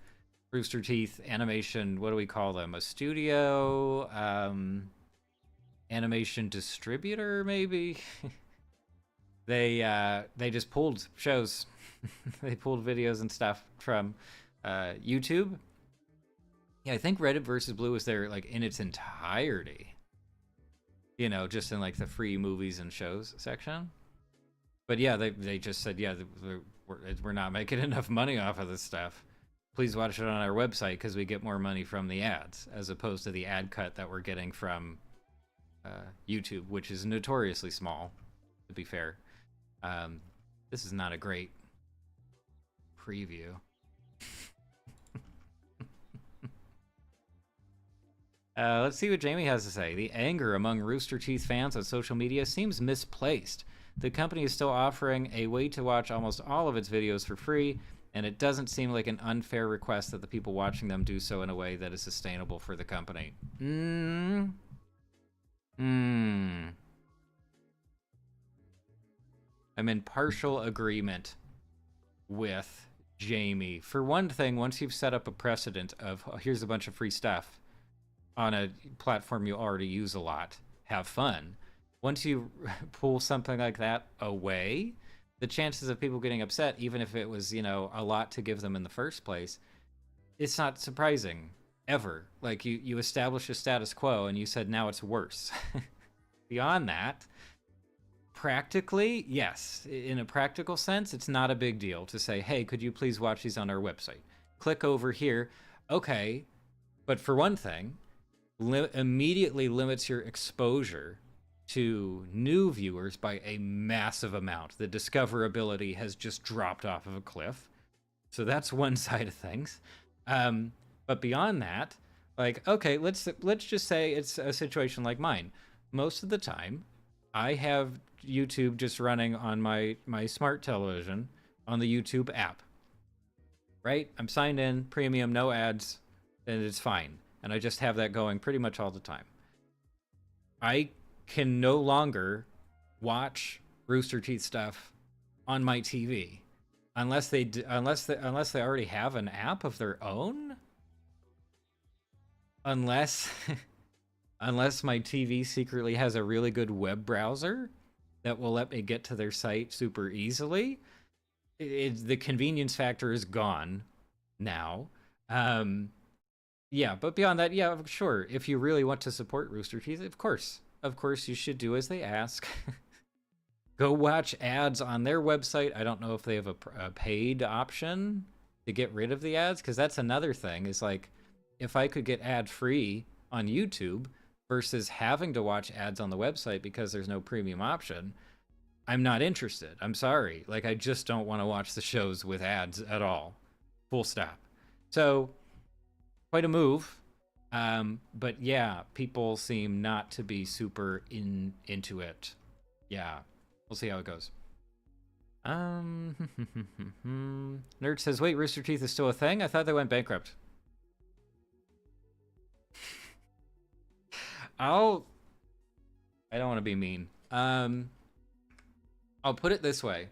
Speaker 1: Rooster Teeth animation, what do we call them? A studio, animation distributor, maybe? They just pulled shows. They pulled videos and stuff from YouTube. Yeah, I think Reddit versus Blue was there like in its entirety. You know, just in like the free movies and shows section. But yeah, they just said, yeah, we're not making enough money off of this stuff. Please watch it on our website because we get more money from the ads as opposed to the ad cut that we're getting from YouTube, which is notoriously small, to be fair. This is not a great preview. Let's see what Jamie has to say. The anger among Rooster Teeth fans on social media seems misplaced. The company is still offering a way to watch almost all of its videos for free, and it doesn't seem like an unfair request that the people watching them do so in a way that is sustainable for the company. I'm in partial agreement with Jamie. For one thing, once you've set up a precedent of, oh, here's a bunch of free stuff on a platform you already use a lot, have fun. Once you pull something like that away, the chances of people getting upset, even if it was, you know, a lot to give them in the first place, it's not surprising, ever. Like, you establish a status quo and you said now it's worse. Beyond that, practically, yes. In a practical sense, it's not a big deal to say, hey, could you please watch these on our website? Click over here. Okay, but for one thing, immediately limits your exposure to new viewers by a massive amount. The discoverability has just dropped off of a cliff. So that's one side of things. But beyond that, like, okay, let's just say it's a situation like mine. Most of the time, I have YouTube just running on my smart television on the YouTube app. Right? I'm signed in, premium, no ads, and it's fine. And I just have that going pretty much all the time. I can no longer watch Rooster Teeth stuff on my TV unless they already have an app of their own. Unless my TV secretly has a really good web browser that will let me get to their site super easily. The convenience factor is gone now. Yeah, but beyond that, yeah, sure. If you really want to support Rooster Teeth, of course you should do as they ask. Go watch ads on their website. I don't know if they have a paid option to get rid of the ads, because that's another thing, is like, if I could get ad free on YouTube versus having to watch ads on the website because there's no premium option, I'm not interested. I'm sorry. Like, I just don't want to watch the shows with ads at all. Full stop. So, quite a move. But yeah, people seem not to be super into it. Yeah, we'll see how it goes. Nerd says, wait, Rooster Teeth is still a thing? I thought they went bankrupt. I don't want to be mean. I'll put it this way.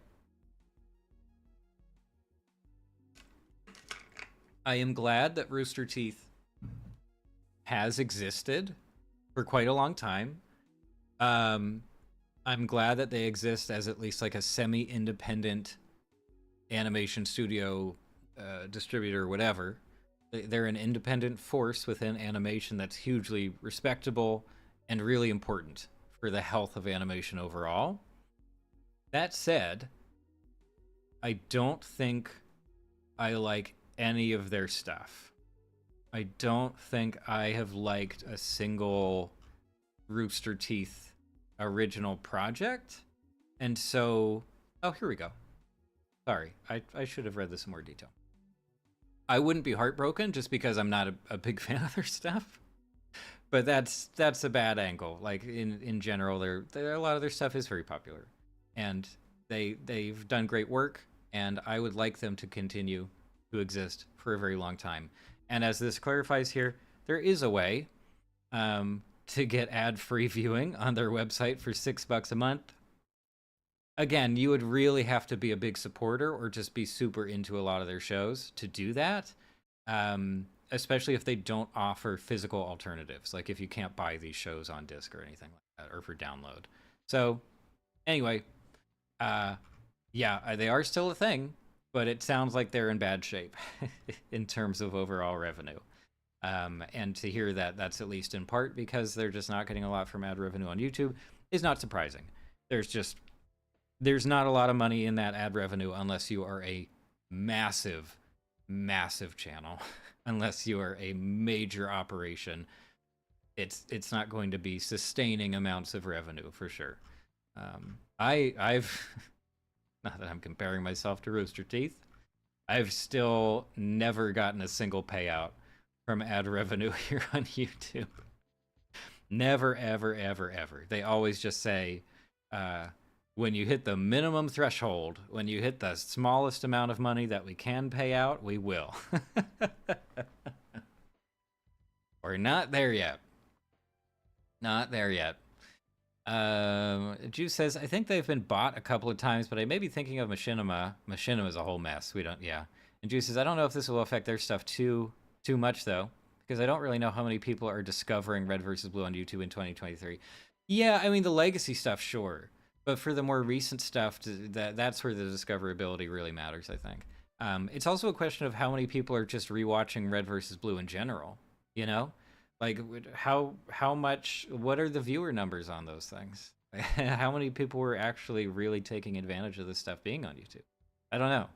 Speaker 1: I am glad that Rooster Teeth has existed for quite a long time. I'm glad that they exist as at least like a semi-independent animation studio, distributor, whatever. They're an independent force within animation that's hugely respectable and really important for the health of animation overall. That said, I don't think I like any of their stuff. I don't think I have liked a single Rooster Teeth original project. And so, oh, here we go. Sorry, I should have read this in more detail. I wouldn't be heartbroken just because I'm not a big fan of their stuff. But that's a bad angle. Like in general, a lot of their stuff is very popular, and they've done great work, and I would like them to continue to exist for a very long time. And as this clarifies here, there is a way to get ad-free viewing on their website for $6 a month. Again, you would really have to be a big supporter or just be super into a lot of their shows to do that. Especially if they don't offer physical alternatives, like if you can't buy these shows on disc or anything like that, or for download. So, anyway, yeah, they are still a thing, but it sounds like they're in bad shape in terms of overall revenue. And to hear that that's at least in part because they're just not getting a lot from ad revenue on YouTube is not surprising. There's not a lot of money in that ad revenue unless you are a massive channel. Unless you are a major operation, it's not going to be sustaining amounts of revenue for sure. I've not that I'm comparing myself to Rooster Teeth, I've still never gotten a single payout from ad revenue here on YouTube. Never, ever. They always just say, when you hit the minimum threshold, when you hit the smallest amount of money that we can pay out, we will. We're not there yet. Not there yet. Juice says, I think they've been bought a couple of times, but I may be thinking of Machinima. Machinima's a whole mess. Yeah. And Juice says, I don't know if this will affect their stuff too much, though, because I don't really know how many people are discovering Red vs. Blue on YouTube in 2023. Yeah, I mean, the legacy stuff, sure. But for the more recent stuff, that's where the discoverability really matters, I think. It's also a question of how many people are just rewatching Red vs. Blue in general, you know? Like, how much, what are the viewer numbers on those things? How many people were actually really taking advantage of this stuff being on YouTube? I don't know.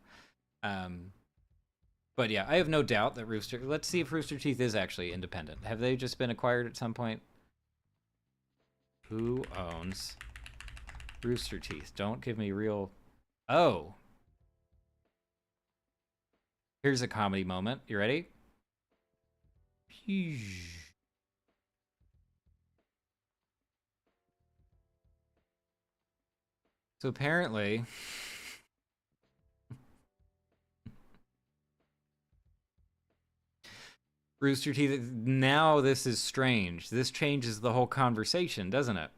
Speaker 1: But yeah, I have no doubt that let's see if Rooster Teeth is actually independent. Have they just been acquired at some point? Who owns Rooster Teeth? Don't give me real... Oh. Here's a comedy moment. You ready? So apparently... Rooster Teeth... Now this is strange. This changes the whole conversation, doesn't it?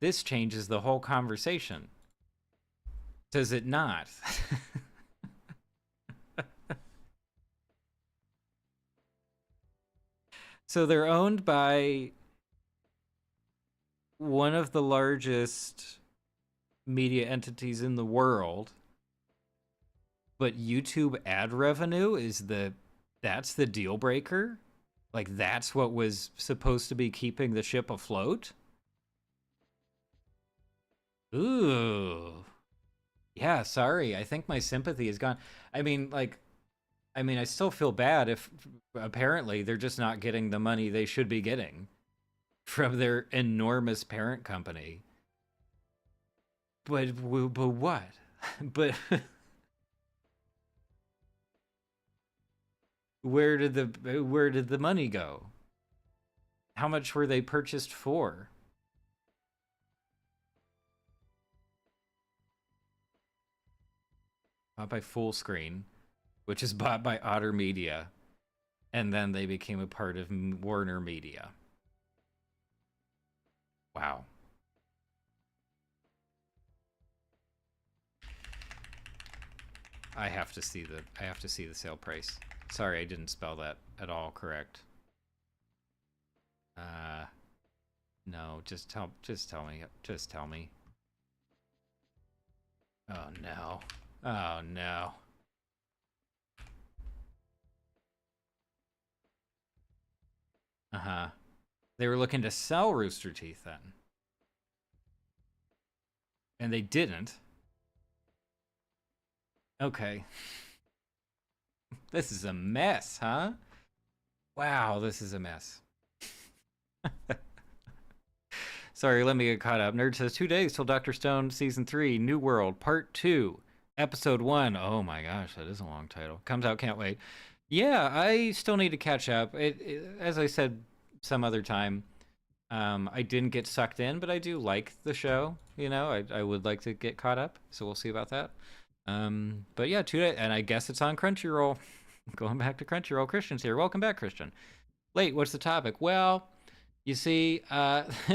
Speaker 1: This changes the whole conversation. Does it not? So they're owned by one of the largest media entities in the world, but YouTube ad revenue is that's the deal breaker? Like, that's what was supposed to be keeping the ship afloat? Ooh. Yeah, sorry. I think my sympathy is gone. I mean, I still feel bad if apparently they're just not getting the money they should be getting from their enormous parent company. But what? But where did the money go? How much were they purchased for? Bought by Full Screen, which is bought by Otter Media, and then they became a part of Warner Media. Wow. I have to see the sale price. Sorry, I didn't spell that at all correct. No, just tell me. Oh no. Oh no. Uh-huh. They were looking to sell Rooster Teeth then. And they didn't. Okay. This is a mess, huh? Wow, this is a mess. Sorry, let me get caught up. Nerd says 2 days till Dr. Stone season 3, New World, part 2, episode 1. Oh my gosh, that is a long title. Comes out, can't wait. Yeah, I still need to catch up. As I said some other time, I didn't get sucked in, but I do like the show. You know, I would like to get caught up, so we'll see about that. But yeah, 2 days, and I guess it's on Crunchyroll. Going back to Crunchyroll. Christian's here. Welcome back, Christian. Late, what's the topic? Well, you see, the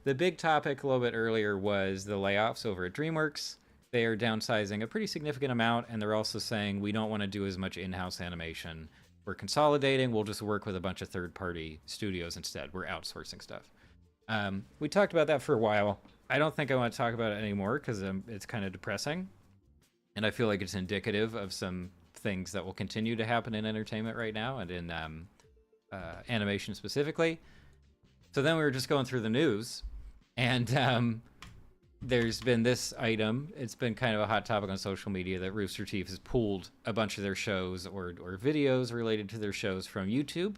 Speaker 1: big topic a little bit earlier was the layoffs over at DreamWorks. They are downsizing a pretty significant amount, and they're also saying we don't want to do as much in-house animation. We're consolidating. We'll just work with a bunch of third-party studios instead. We're outsourcing stuff. We talked about that for a while. I don't think I want to talk about it anymore because it's kind of depressing, and I feel like it's indicative of some things that will continue to happen in entertainment right now and in animation specifically. So then we were just going through the news, and there's been this item. It's been kind of a hot topic on social media that Rooster Teeth has pulled a bunch of their shows or videos related to their shows from YouTube.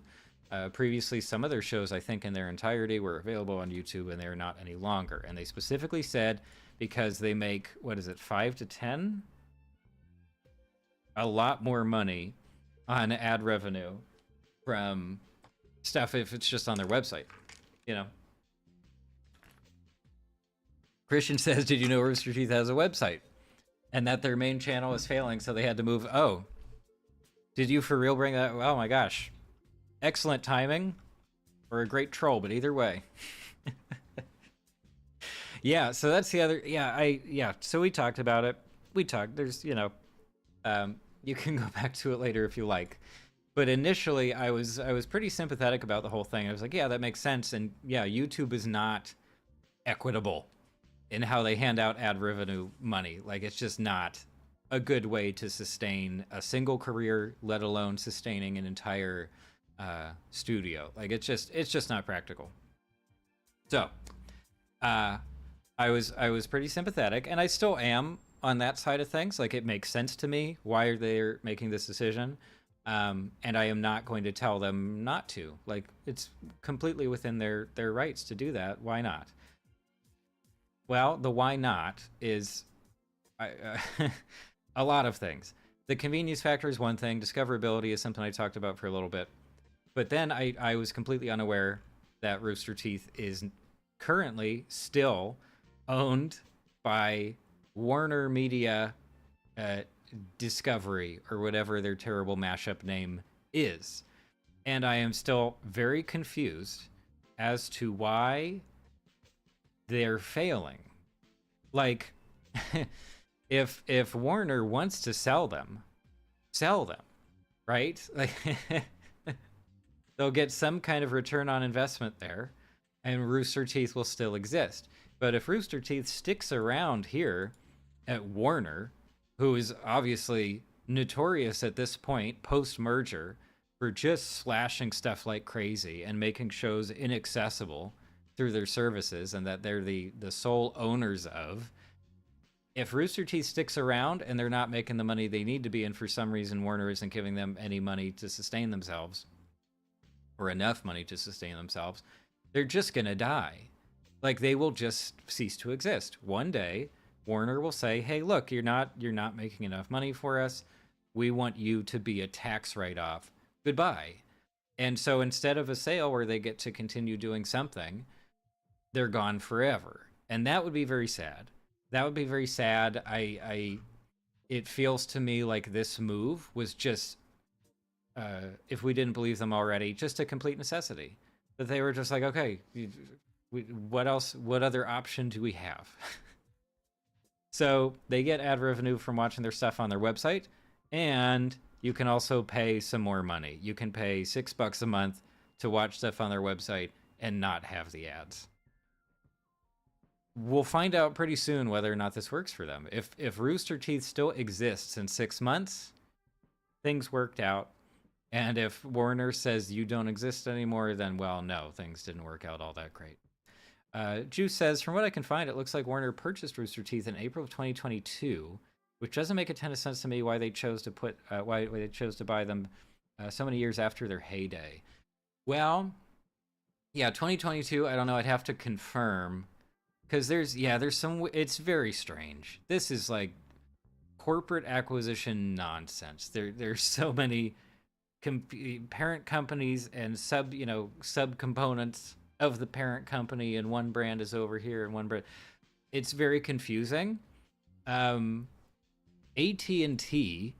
Speaker 1: Previously, some of their shows, I think in their entirety, were available on YouTube, and they're not any longer. And they specifically said because they make, what is it, 5 to 10? A lot more money on ad revenue from stuff if it's just on their website, you know. Christian says, did you know Rooster Teeth has a website? And that their main channel is failing, so they had to move. Oh, did you for real bring that? Oh my gosh. Excellent timing or a great troll, but either way. Yeah, so that's the other, so we talked about it. There's, you can go back to it later if you like. But initially, I was pretty sympathetic about the whole thing. I was like, yeah, that makes sense. And yeah, YouTube is not equitable in how they hand out ad revenue money. Like, it's just not a good way to sustain a single career, let alone sustaining an entire studio. Like, it's just not practical. So, I was pretty sympathetic, and I still am on that side of things. Like, it makes sense to me why are they making this decision. And I am not going to tell them not to. Like, it's completely within their rights to do that. Why not? Well, the why not is a lot of things. The convenience factor is one thing. Discoverability is something I talked about for a little bit. But then I was completely unaware that Rooster Teeth is currently still owned by Warner Media Discovery, or whatever their terrible mashup name is. And I am still very confused as to why they're failing. Like, if Warner wants to sell them, right? Like, they'll get some kind of return on investment there, and Rooster Teeth will still exist. But if Rooster Teeth sticks around here at Warner, who is obviously notorious at this point, post-merger, for just slashing stuff like crazy and making shows inaccessible through their services, and that they're the sole owners of. If Rooster Teeth sticks around and they're not making the money they need to be, and for some reason Warner isn't giving them any money to sustain themselves, or enough money to sustain themselves, they're just gonna die. Like, they will just cease to exist. One day, Warner will say, hey, look, you're not making enough money for us. We want you to be a tax write-off. Goodbye. And so instead of a sale where they get to continue doing something, they're gone forever. And that would be very sad. That would be very sad. It feels to me like this move was just, if we didn't believe them already, just a complete necessity. That they were just like, okay, what else? What other option do we have? So they get ad revenue from watching their stuff on their website, and you can also pay some more money. You can pay $6 a month to watch stuff on their website and not have the ads. We'll find out pretty soon whether or not this works for them. If Rooster Teeth still exists in 6 months, things worked out. And if Warner says you don't exist anymore, then, well, no, things didn't work out all that great. Juice says, from what I can find, it looks like Warner purchased Rooster Teeth in April of 2022, which doesn't make a ton of sense to me why they chose to put why they chose to buy them so many years after their heyday. Well, yeah, 2022. I don't know. I'd have to confirm because there's some. It's very strange. This is like corporate acquisition nonsense. There's so many parent companies and sub components of the parent company, and one brand is over here and one brand. It's very confusing. AT&T,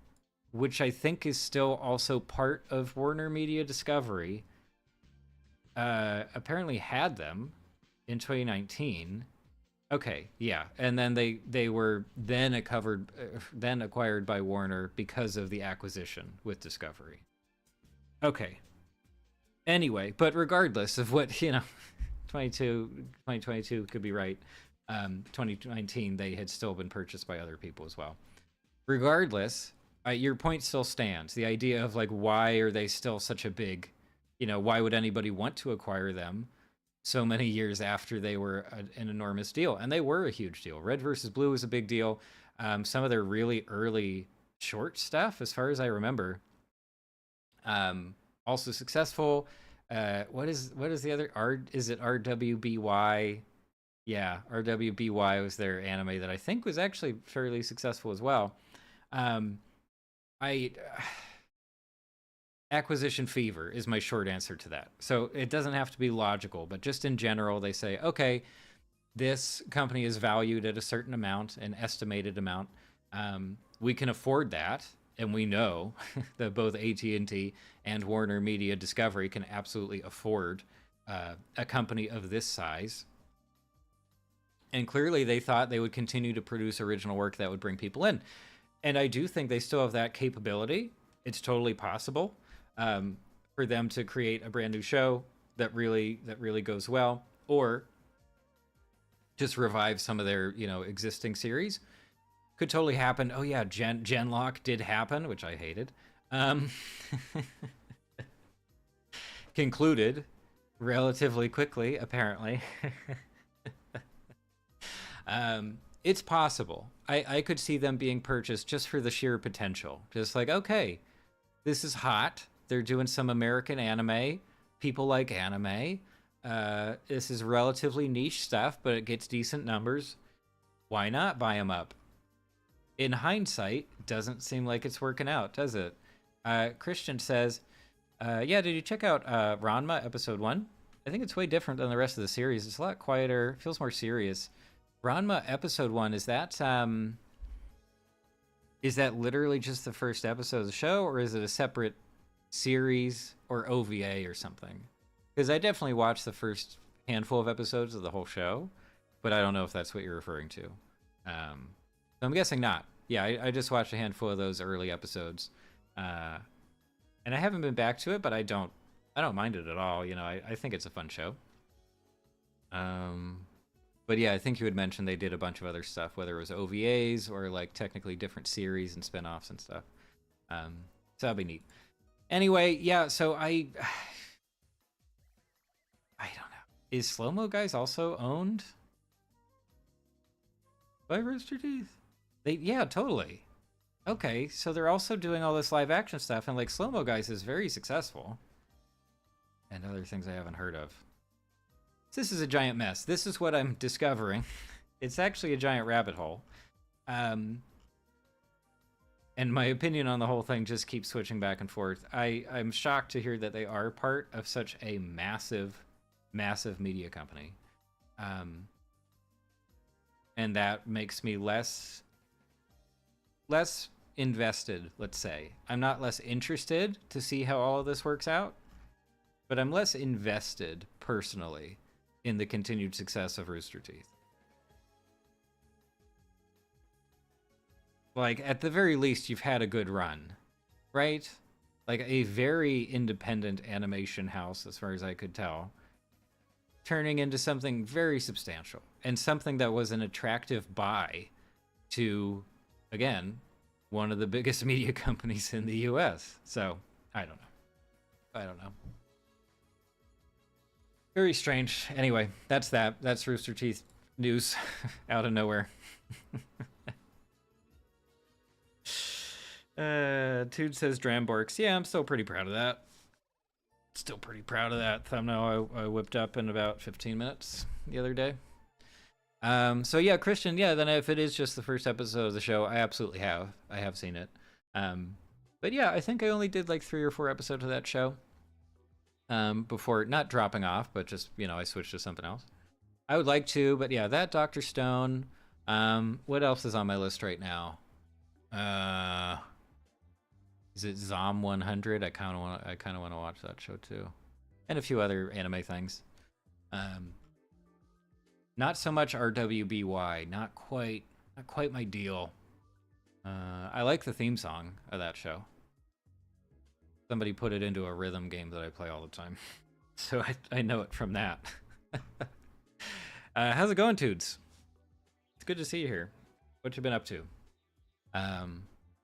Speaker 1: which I think is still also part of Warner Media Discovery, apparently had them in 2019. Okay, yeah, and then they were then acquired by Warner because of the acquisition with Discovery. Okay. Anyway, but regardless of what 2022 could be right. 2019 they had still been purchased by other people as well. Regardless, your point still stands. The idea of like why are they still such a big, why would anybody want to acquire them so many years after they were an enormous deal? And they were a huge deal. Red versus Blue was a big deal. Some of their really early short stuff, as far as I remember, also successful. What is the other is it RWBY? Yeah, RWBY was their anime that I think was actually fairly successful as well. Acquisition fever is my short answer to that. So it doesn't have to be logical, but just in general, they say, okay, this company is valued at a certain amount, an estimated amount. We can afford that, and we know that both AT&T and Warner Media Discovery can absolutely afford a company of this size. And clearly they thought they would continue to produce original work that would bring people in. And I do think they still have that capability. It's totally possible for them to create a brand new show that really goes well, or just revive some of their existing series. Could totally happen. Oh yeah, Genlock did happen, which I hated. Concluded relatively quickly, apparently. It's possible. I could see them being purchased just for the sheer potential. Just like, okay, this is hot. They're doing some American anime. People like anime. This is relatively niche stuff, but it gets decent numbers. Why not buy them up? In hindsight, doesn't seem like it's working out, does it? Christian says, yeah, did you check out Ranma episode 1? I think it's way different than the rest of the series. It's a lot quieter, feels more serious. Ranma episode 1, is that literally just the first episode of the show, or is it a separate series or OVA or something? Because I definitely watched the first handful of episodes of the whole show, but I don't know if that's what you're referring to. So I'm guessing not. Yeah, I just watched a handful of those early episodes, and I haven't been back to it, but I don't mind it at all. I think it's a fun show. But yeah, I think you had mentioned they did a bunch of other stuff, whether it was OVAs or like technically different series and spin-offs and stuff. So that'd be neat. Anyway, yeah, so I don't know. Is Slow Mo Guys also owned by Rooster Teeth? Yeah, totally. Okay, so they're also doing all this live action stuff, and like Slow Mo Guys is very successful. And other things I haven't heard of. This is a giant mess. This is what I'm discovering. It's actually a giant rabbit hole. And my opinion on the whole thing just keeps switching back and forth. I'm shocked to hear that they are part of such a massive, massive media company. And that makes me less invested, let's say. I'm not less interested to see how all of this works out, but I'm less invested personally in the continued success of Rooster Teeth. Like, at the very least, you've had a good run, right? Like, a very independent animation house, as far as I could tell, turning into something very substantial, and something that was an attractive buy to, again, one of the biggest media companies in the US. So, I don't know. Very strange. Anyway, that's that. That's Rooster Teeth news out of nowhere. Tude says DreamWorks. Yeah, I'm still pretty proud of that. Still pretty proud of that thumbnail I whipped up in about 15 minutes the other day. So yeah, Christian, yeah, then if it is just the first episode of the show, I absolutely have. I have seen it. But yeah, I think I only did like 3 or 4 episodes of that show. Before not dropping off, but just, I switched to something else. I would like to, but yeah, that Dr. Stone. What else is on my list right now? Is it Zom 100? I kind of want to watch that show too, and a few other anime things. Not so much RWBY. Not quite my deal. I like the theme song of that show. Somebody put it into a rhythm game that I play all the time, so I know it from that. How's it going, Tudes? It's good to see you here. What you been up to?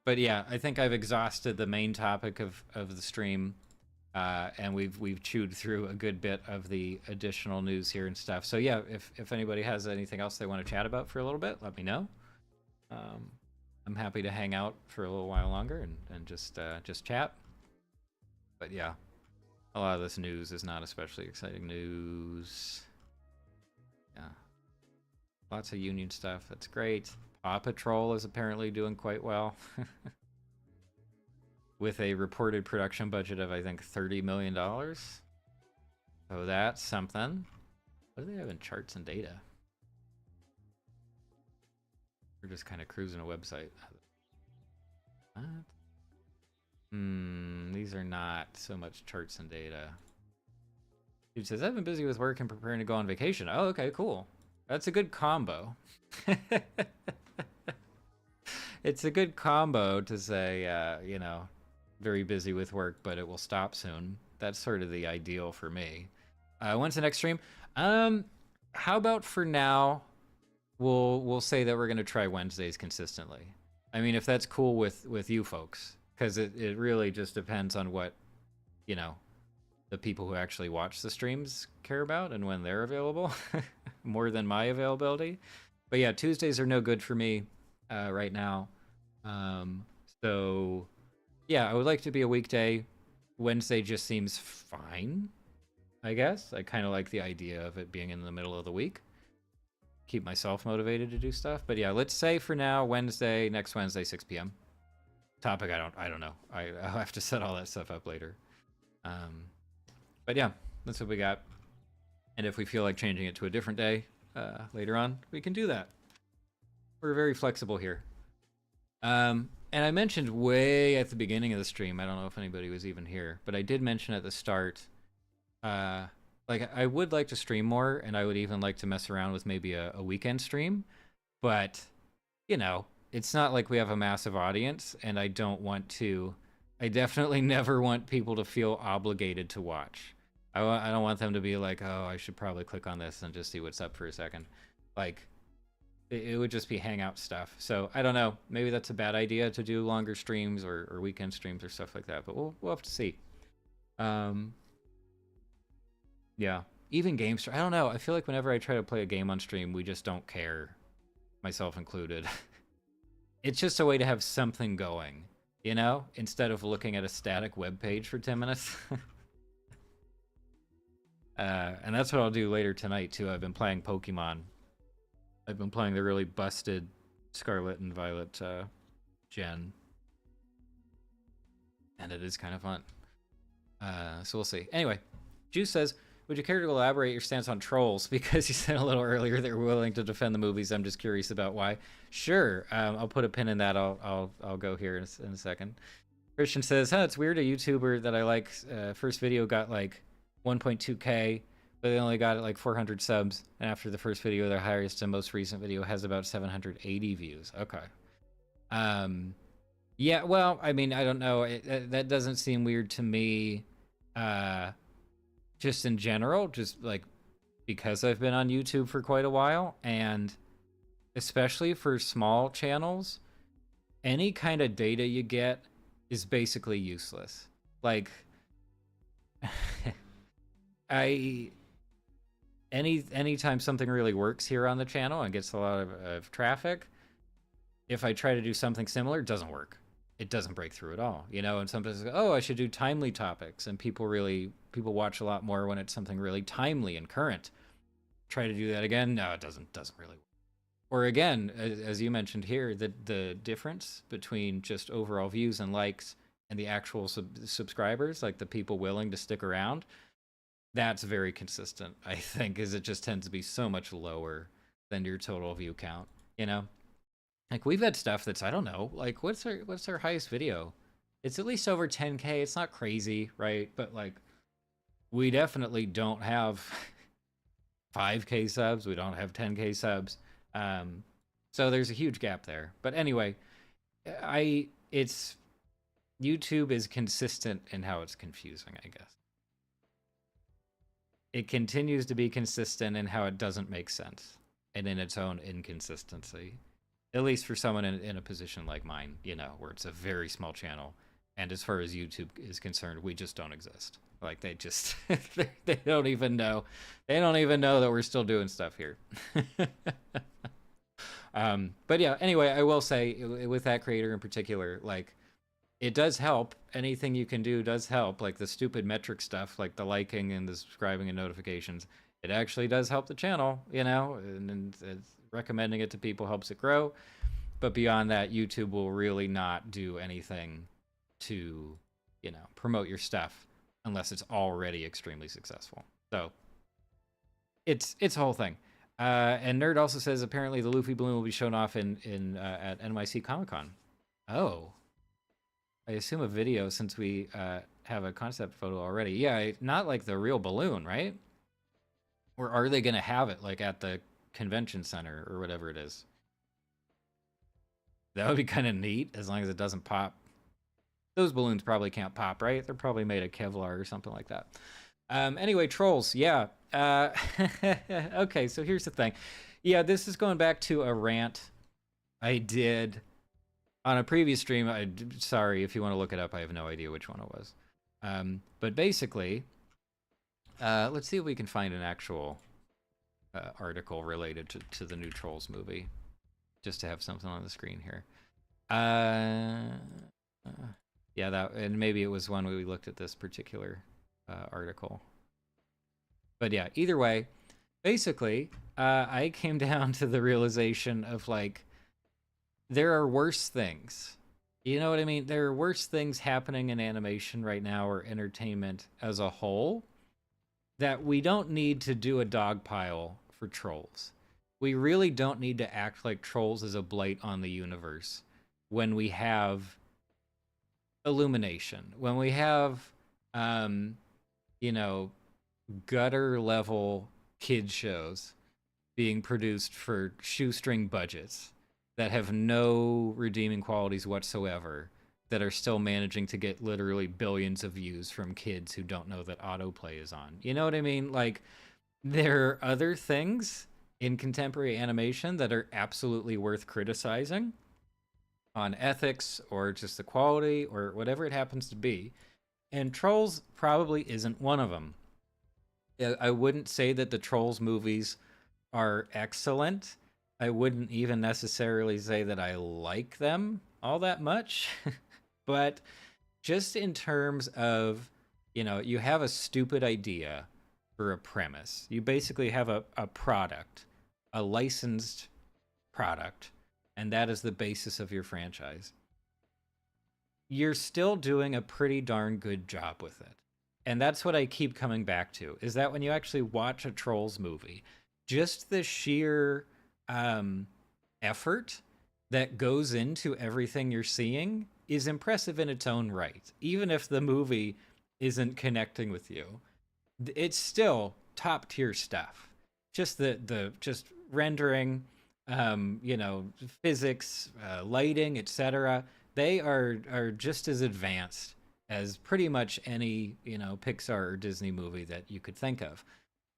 Speaker 1: But yeah, I think I've exhausted the main topic of the stream, and we've chewed through a good bit of the additional news here and stuff. So yeah, if anybody has anything else they want to chat about for a little bit, let me know. I'm happy to hang out for a little while longer and just chat. But yeah, a lot of this news is not especially exciting news. Yeah, lots of union stuff. That's great. Paw Patrol is apparently doing quite well. With a reported production budget of, I think, $30 million. So that's something. What do they have in charts and data? We're just kind of cruising a website. What? These are not so much charts and data. Dude says, I've been busy with work and preparing to go on vacation. Oh, okay, cool. That's a good combo. It's a good combo to say, very busy with work, but it will stop soon. That's sort of the ideal for me. When's the next stream? How about for now, we'll say that we're going to try Wednesdays consistently. I mean, if that's cool with you folks, because it really just depends on what, the people who actually watch the streams care about and when they're available, more than my availability. But yeah, Tuesdays are no good for me right now. So yeah, I would like to be a weekday. Wednesday just seems fine, I guess. I kind of like the idea of it being in the middle of the week. Keep myself motivated to do stuff. But yeah, let's say for now, next Wednesday, 6 p.m. Topic, I don't know. I'll have to set all that stuff up later. But yeah, that's what we got. And if we feel like changing it to a different day later on, we can do that. We're very flexible here. And I mentioned way at the beginning of the stream, I don't know if anybody was even here, but I did mention at the start, like I would like to stream more, and I would even like to mess around with maybe a weekend stream, but it's not like we have a massive audience, and I definitely never want people to feel obligated to watch. I don't want them to be like, oh, I should probably click on this and just see what's up for a second. Like, it would just be hangout stuff. So I don't know. Maybe that's a bad idea to do longer streams or weekend streams or stuff like that. But we'll have to see. Yeah, even games. I don't know. I feel like whenever I try to play a game on stream, we just don't care, myself included. It's just a way to have something going, instead of looking at a static web page for 10 minutes. And that's what I'll do later tonight too. I've been playing Pokemon. I've been playing the really busted Scarlet and Violet gen. And it is kind of fun. So we'll see. Anyway, Juice says, would you care to elaborate your stance on trolls? Because you said a little earlier they're willing to defend the movies. I'm just curious about why. Sure. I'll put a pin in that. I'll go here in a second. Christian says, it's weird a YouTuber that I like, first video got like 1.2K, but they only got it like 400 subs. And after the first video, their highest and most recent video has about 780 views. Okay. Yeah, well, I mean, I don't know. That doesn't seem weird to me. Just in general, just like because I've been on YouTube for quite a while, and especially for small channels, any kind of data you get is basically useless. Like, anytime something really works here on the channel and gets a lot of traffic, if I try to do something similar, it doesn't work. it doesn't break through at all, you know. And sometimes, oh, I should do timely topics, and people watch a lot more when it's something really timely and current. Try to do that again, no, it doesn't really work. Or again, as you mentioned here, the difference between just overall views and likes and the actual subscribers, like the people willing to stick around, that's very consistent, I think, is it just tends to be so much lower than your total view count, you know. Like we've had stuff that's, I don't know, like what's our highest video? It's at least over 10K. It's not crazy, right? But like we definitely don't have 5K subs. We don't have 10K subs. So there's a huge gap there. But anyway, it's YouTube is consistent in how it's confusing, I guess. It continues to be consistent in how it doesn't make sense and in its own inconsistency. At least for someone in a position like mine, you know, where it's a very small channel. And as far as YouTube is concerned, we just don't exist. Like they just, they don't even know. They don't even know that we're still doing stuff here. But yeah, anyway, I will say with that creator in particular, like it does help. Anything you can do does help. Like the stupid metric stuff, like the liking and the subscribing and notifications, it actually does help the channel, you know, and recommending it to people helps it grow. But beyond that, YouTube will really not do anything to, you know, promote your stuff unless it's already extremely successful. So it's a whole thing. And Nerd also says apparently the Luffy balloon will be shown off in at NYC Comic-Con. Oh, I assume a video since we have a concept photo already. Yeah, not like the real balloon, right? Or are they going to have it like at the convention center or whatever it is? That would be kind of neat as long as it doesn't pop. Those balloons probably can't pop, right? They're probably made of Kevlar or something like that. Anyway, trolls, yeah. Okay, so here's the thing. Yeah, this is going back to a rant I did on a previous stream. Sorry, if you want to look it up, I have no idea which one it was. But basically, let's see if we can find an actual article related to the new Trolls movie, just to have something on the screen here. Yeah, that, and maybe it was when we looked at this particular article. But yeah, either way, basically, I came down to the realization of like, there are worse things. You know what I mean? There are worse things happening in animation right now, or entertainment as a whole, that we don't need to do a dog pile for Trolls. We really don't need to act like Trolls is a blight on the universe when we have Illumination, when we have, you know, gutter level kid shows being produced for shoestring budgets that have no redeeming qualities whatsoever, that are still managing to get literally billions of views from kids who don't know that autoplay is on. You know what I mean? Like, there are other things in contemporary animation that are absolutely worth criticizing on ethics or just the quality or whatever it happens to be. And Trolls probably isn't one of them. I wouldn't say that the Trolls movies are excellent. I wouldn't even necessarily say that I like them all that much. But just in terms of, you know, you have a stupid idea for a premise. You basically have a product, a licensed product, and that is the basis of your franchise. You're still doing a pretty darn good job with it. And that's what I keep coming back to, is that when you actually watch a Trolls movie, just the sheer effort that goes into everything you're seeing is impressive in its own right. Even if the movie isn't connecting with you, it's still top tier stuff. Just the just rendering, you know, physics, lighting, etc. They are just as advanced as pretty much any, you know, Pixar or Disney movie that you could think of.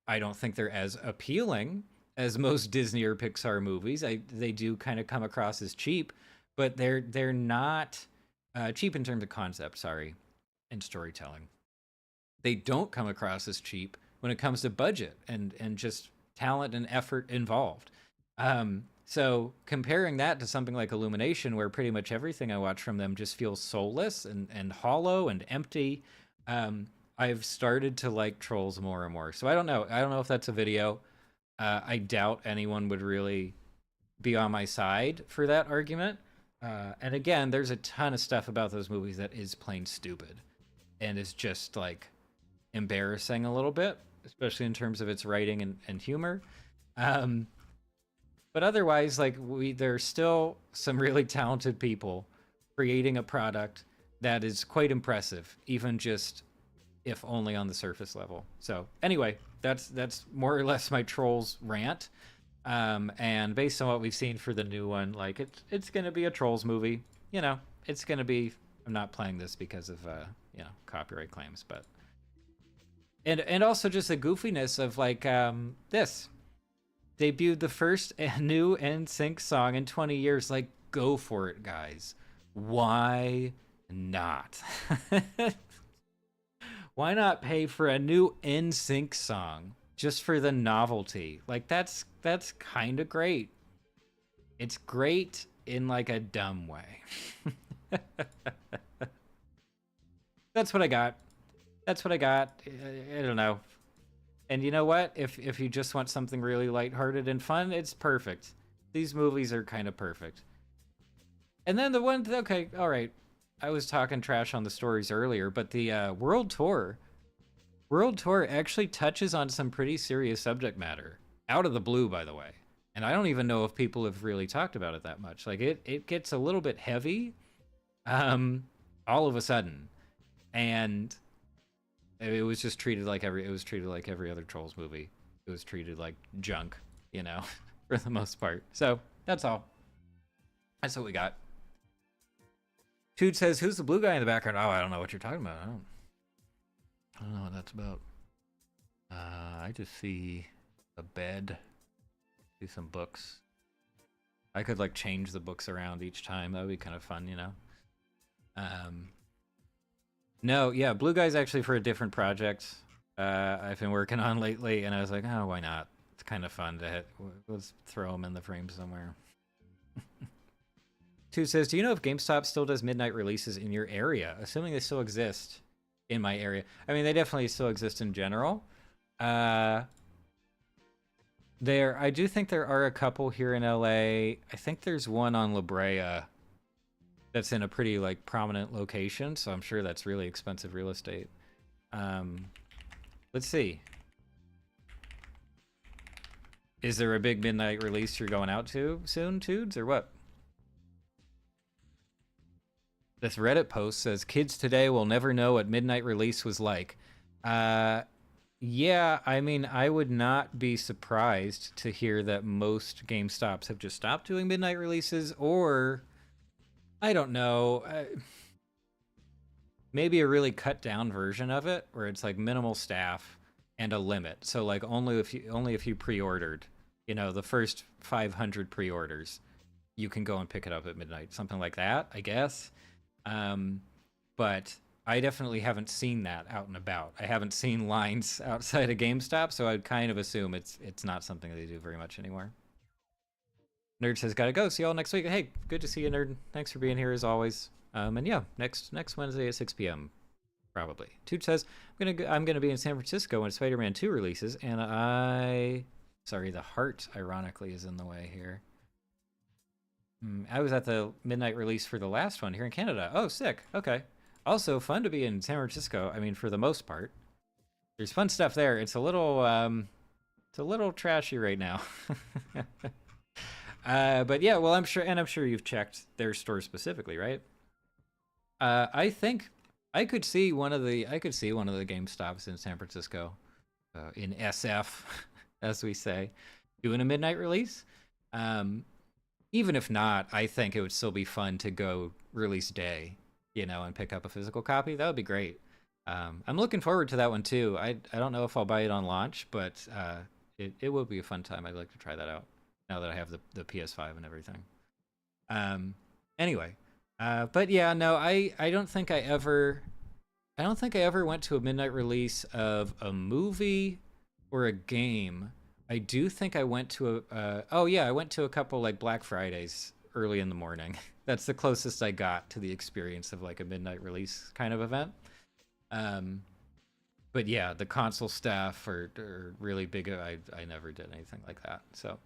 Speaker 1: I don't think they're as appealing as most Disney or Pixar movies. They do kind of come across as cheap, but they're not cheap in terms of concept, sorry, and storytelling. They don't come across as cheap when it comes to budget and just talent and effort involved. So comparing that to something like Illumination, where pretty much everything I watch from them just feels soulless and hollow and empty, I've started to like Trolls more and more. So I don't know. I don't know if that's a video. I doubt anyone would really be on my side for that argument. And again, there's a ton of stuff about those movies that is plain stupid and is just like embarrassing a little bit, especially in terms of its writing and humor. But otherwise, like there's still some really talented people creating a product that is quite impressive, even just if only on the surface level. So anyway, that's more or less my Trolls rant. And based on what we've seen for the new one, like it's gonna be a Trolls movie. You know, it's gonna be. I'm not playing this because of copyright claims, but and also just the goofiness of like this debuted the first new NSYNC song in 20 years. Like, go for it, guys. Why not? Why not pay for a new NSYNC song just for the novelty? Like, that's kind of great. It's great in like a dumb way. That's what I got. That's what I got. I don't know. And you know what? If you just want something really lighthearted and fun, it's perfect. These movies are kind of perfect. And then the one, okay, all right. I was talking trash on the stories earlier, but the World Tour actually touches on some pretty serious subject matter. Out of the blue, by the way. And I don't even know if people have really talked about it that much. Like, it gets a little bit heavy all of a sudden. And it was just treated like every other Trolls movie. It was treated like junk, you know, for the most part. So that's all. That's what we got. Tude says, "Who's the blue guy in the background?" Oh, I don't know what you're talking about. I don't know what that's about. I just see a bed, see some books. I could like change the books around each time. That would be kind of fun, you know. No, yeah, blue guy's actually for a different project I've been working on lately, and I was like, oh, why not? It's kind of fun to hit. Let's throw them in the frame somewhere. Two says, do you know if GameStop still does midnight releases in your area? Assuming they still exist in my area. I mean, they definitely still exist in general. I do think there are a couple here in LA. I think there's one on La Brea that's in a pretty like prominent location, so I'm sure that's really expensive real estate. Let's see. Is there a big midnight release you're going out to soon, Tudes, or what? This Reddit post says, kids today will never know what midnight release was like. Yeah, I mean, I would not be surprised to hear that most GameStops have just stopped doing midnight releases, or I don't know, maybe a really cut down version of it where it's like minimal staff and a limit. So like only if you pre-ordered, you know, the first 500 pre-orders, you can go and pick it up at midnight, something like that, I guess. But I definitely haven't seen that out and about. I haven't seen lines outside of GameStop, so I'd kind of assume it's not something they do very much anymore. Nerd says, gotta go. See y'all next week. Hey, good to see you, Nerd. Thanks for being here as always. And yeah, next Wednesday at 6 p.m. probably. Toot says, I'm gonna be in San Francisco when Spider-Man 2 releases, and sorry, the heart ironically is in the way here. I was at the midnight release for the last one here in Canada. Oh, sick. Okay. Also, fun to be in San Francisco. I mean, for the most part, there's fun stuff there. It's a little trashy right now. But yeah, well, I'm sure you've checked their store specifically, right? I think I could see one of the GameStops in San Francisco, in SF, as we say, doing a midnight release. Even if not, I think it would still be fun to go release day, you know, and pick up a physical copy. That would be great. I'm looking forward to that one too. I don't know if I'll buy it on launch, but it will be a fun time. I'd like to try that out now that I have the PS5 and everything. Anyway, but yeah, no, I don't think I ever went to a midnight release of a movie or a game. I do think I went to oh yeah, I went to a couple like Black Fridays early in the morning. That's the closest I got to the experience of like a midnight release kind of event. Um, but yeah, the console staff are really big. I never did anything like that. So,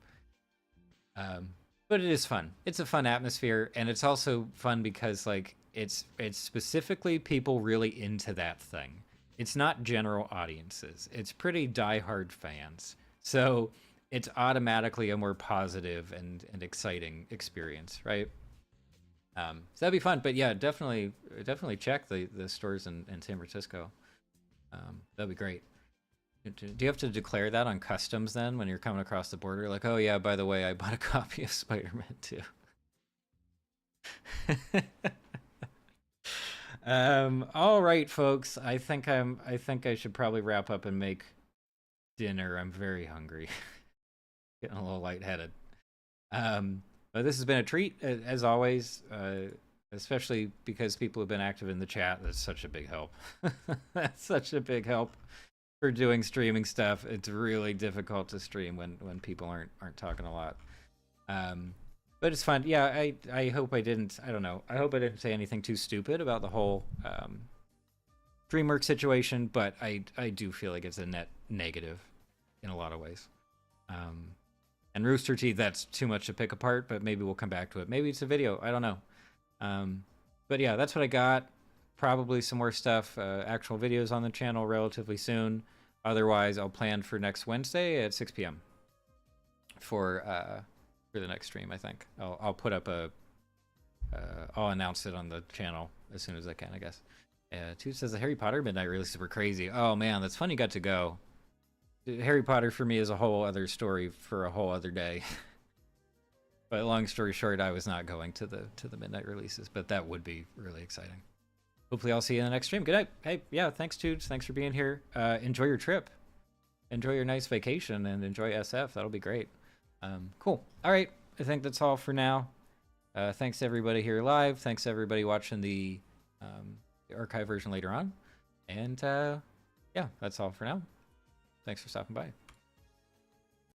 Speaker 1: um, but it is fun. It's a fun atmosphere, and it's also fun because like it's specifically people really into that thing. It's not general audiences. It's pretty diehard fans. So it's automatically a more positive and exciting experience, right? So that'd be fun. But yeah, definitely check the stores in San Francisco. That'd be great. Do you have to declare that on customs then when you're coming across the border? Like, oh yeah, by the way, I bought a copy of Spider-Man 2. All right, folks. I think I should probably wrap up and make dinner. I'm very hungry. Getting a little lightheaded. But this has been a treat as always. Especially because people have been active in the chat. That's such a big help. That's such a big help for doing streaming stuff. It's really difficult to stream when people aren't talking a lot. But it's fun. Yeah, I hope I didn't. I don't know. I hope I didn't say anything too stupid about the whole DreamWorks situation. But I do feel like it's a net negative in a lot of ways. And Rooster Teeth, that's too much to pick apart. But maybe we'll come back to it. Maybe it's a video. I don't know. But yeah, that's what I got. Probably some more stuff, actual videos on the channel relatively soon. Otherwise, I'll plan for next Wednesday at 6 p.m. for the next stream. I think I'll put up I'll announce it on the channel as soon as I can, I guess. Toot says the Harry Potter midnight releases were crazy. Oh man, that's fun you got to go. Harry Potter for me is a whole other story for a whole other day. But long story short, I was not going to the midnight releases, but that would be really exciting. Hopefully I'll see you in the next stream. Good night. Hey, yeah, thanks, Toots. Thanks for being here. Enjoy your trip. Enjoy your nice vacation and enjoy SF. That'll be great. Cool. All right. I think that's all for now. Thanks to everybody here live. Thanks to everybody watching the archive version later on. And yeah, that's all for now. Thanks for stopping by.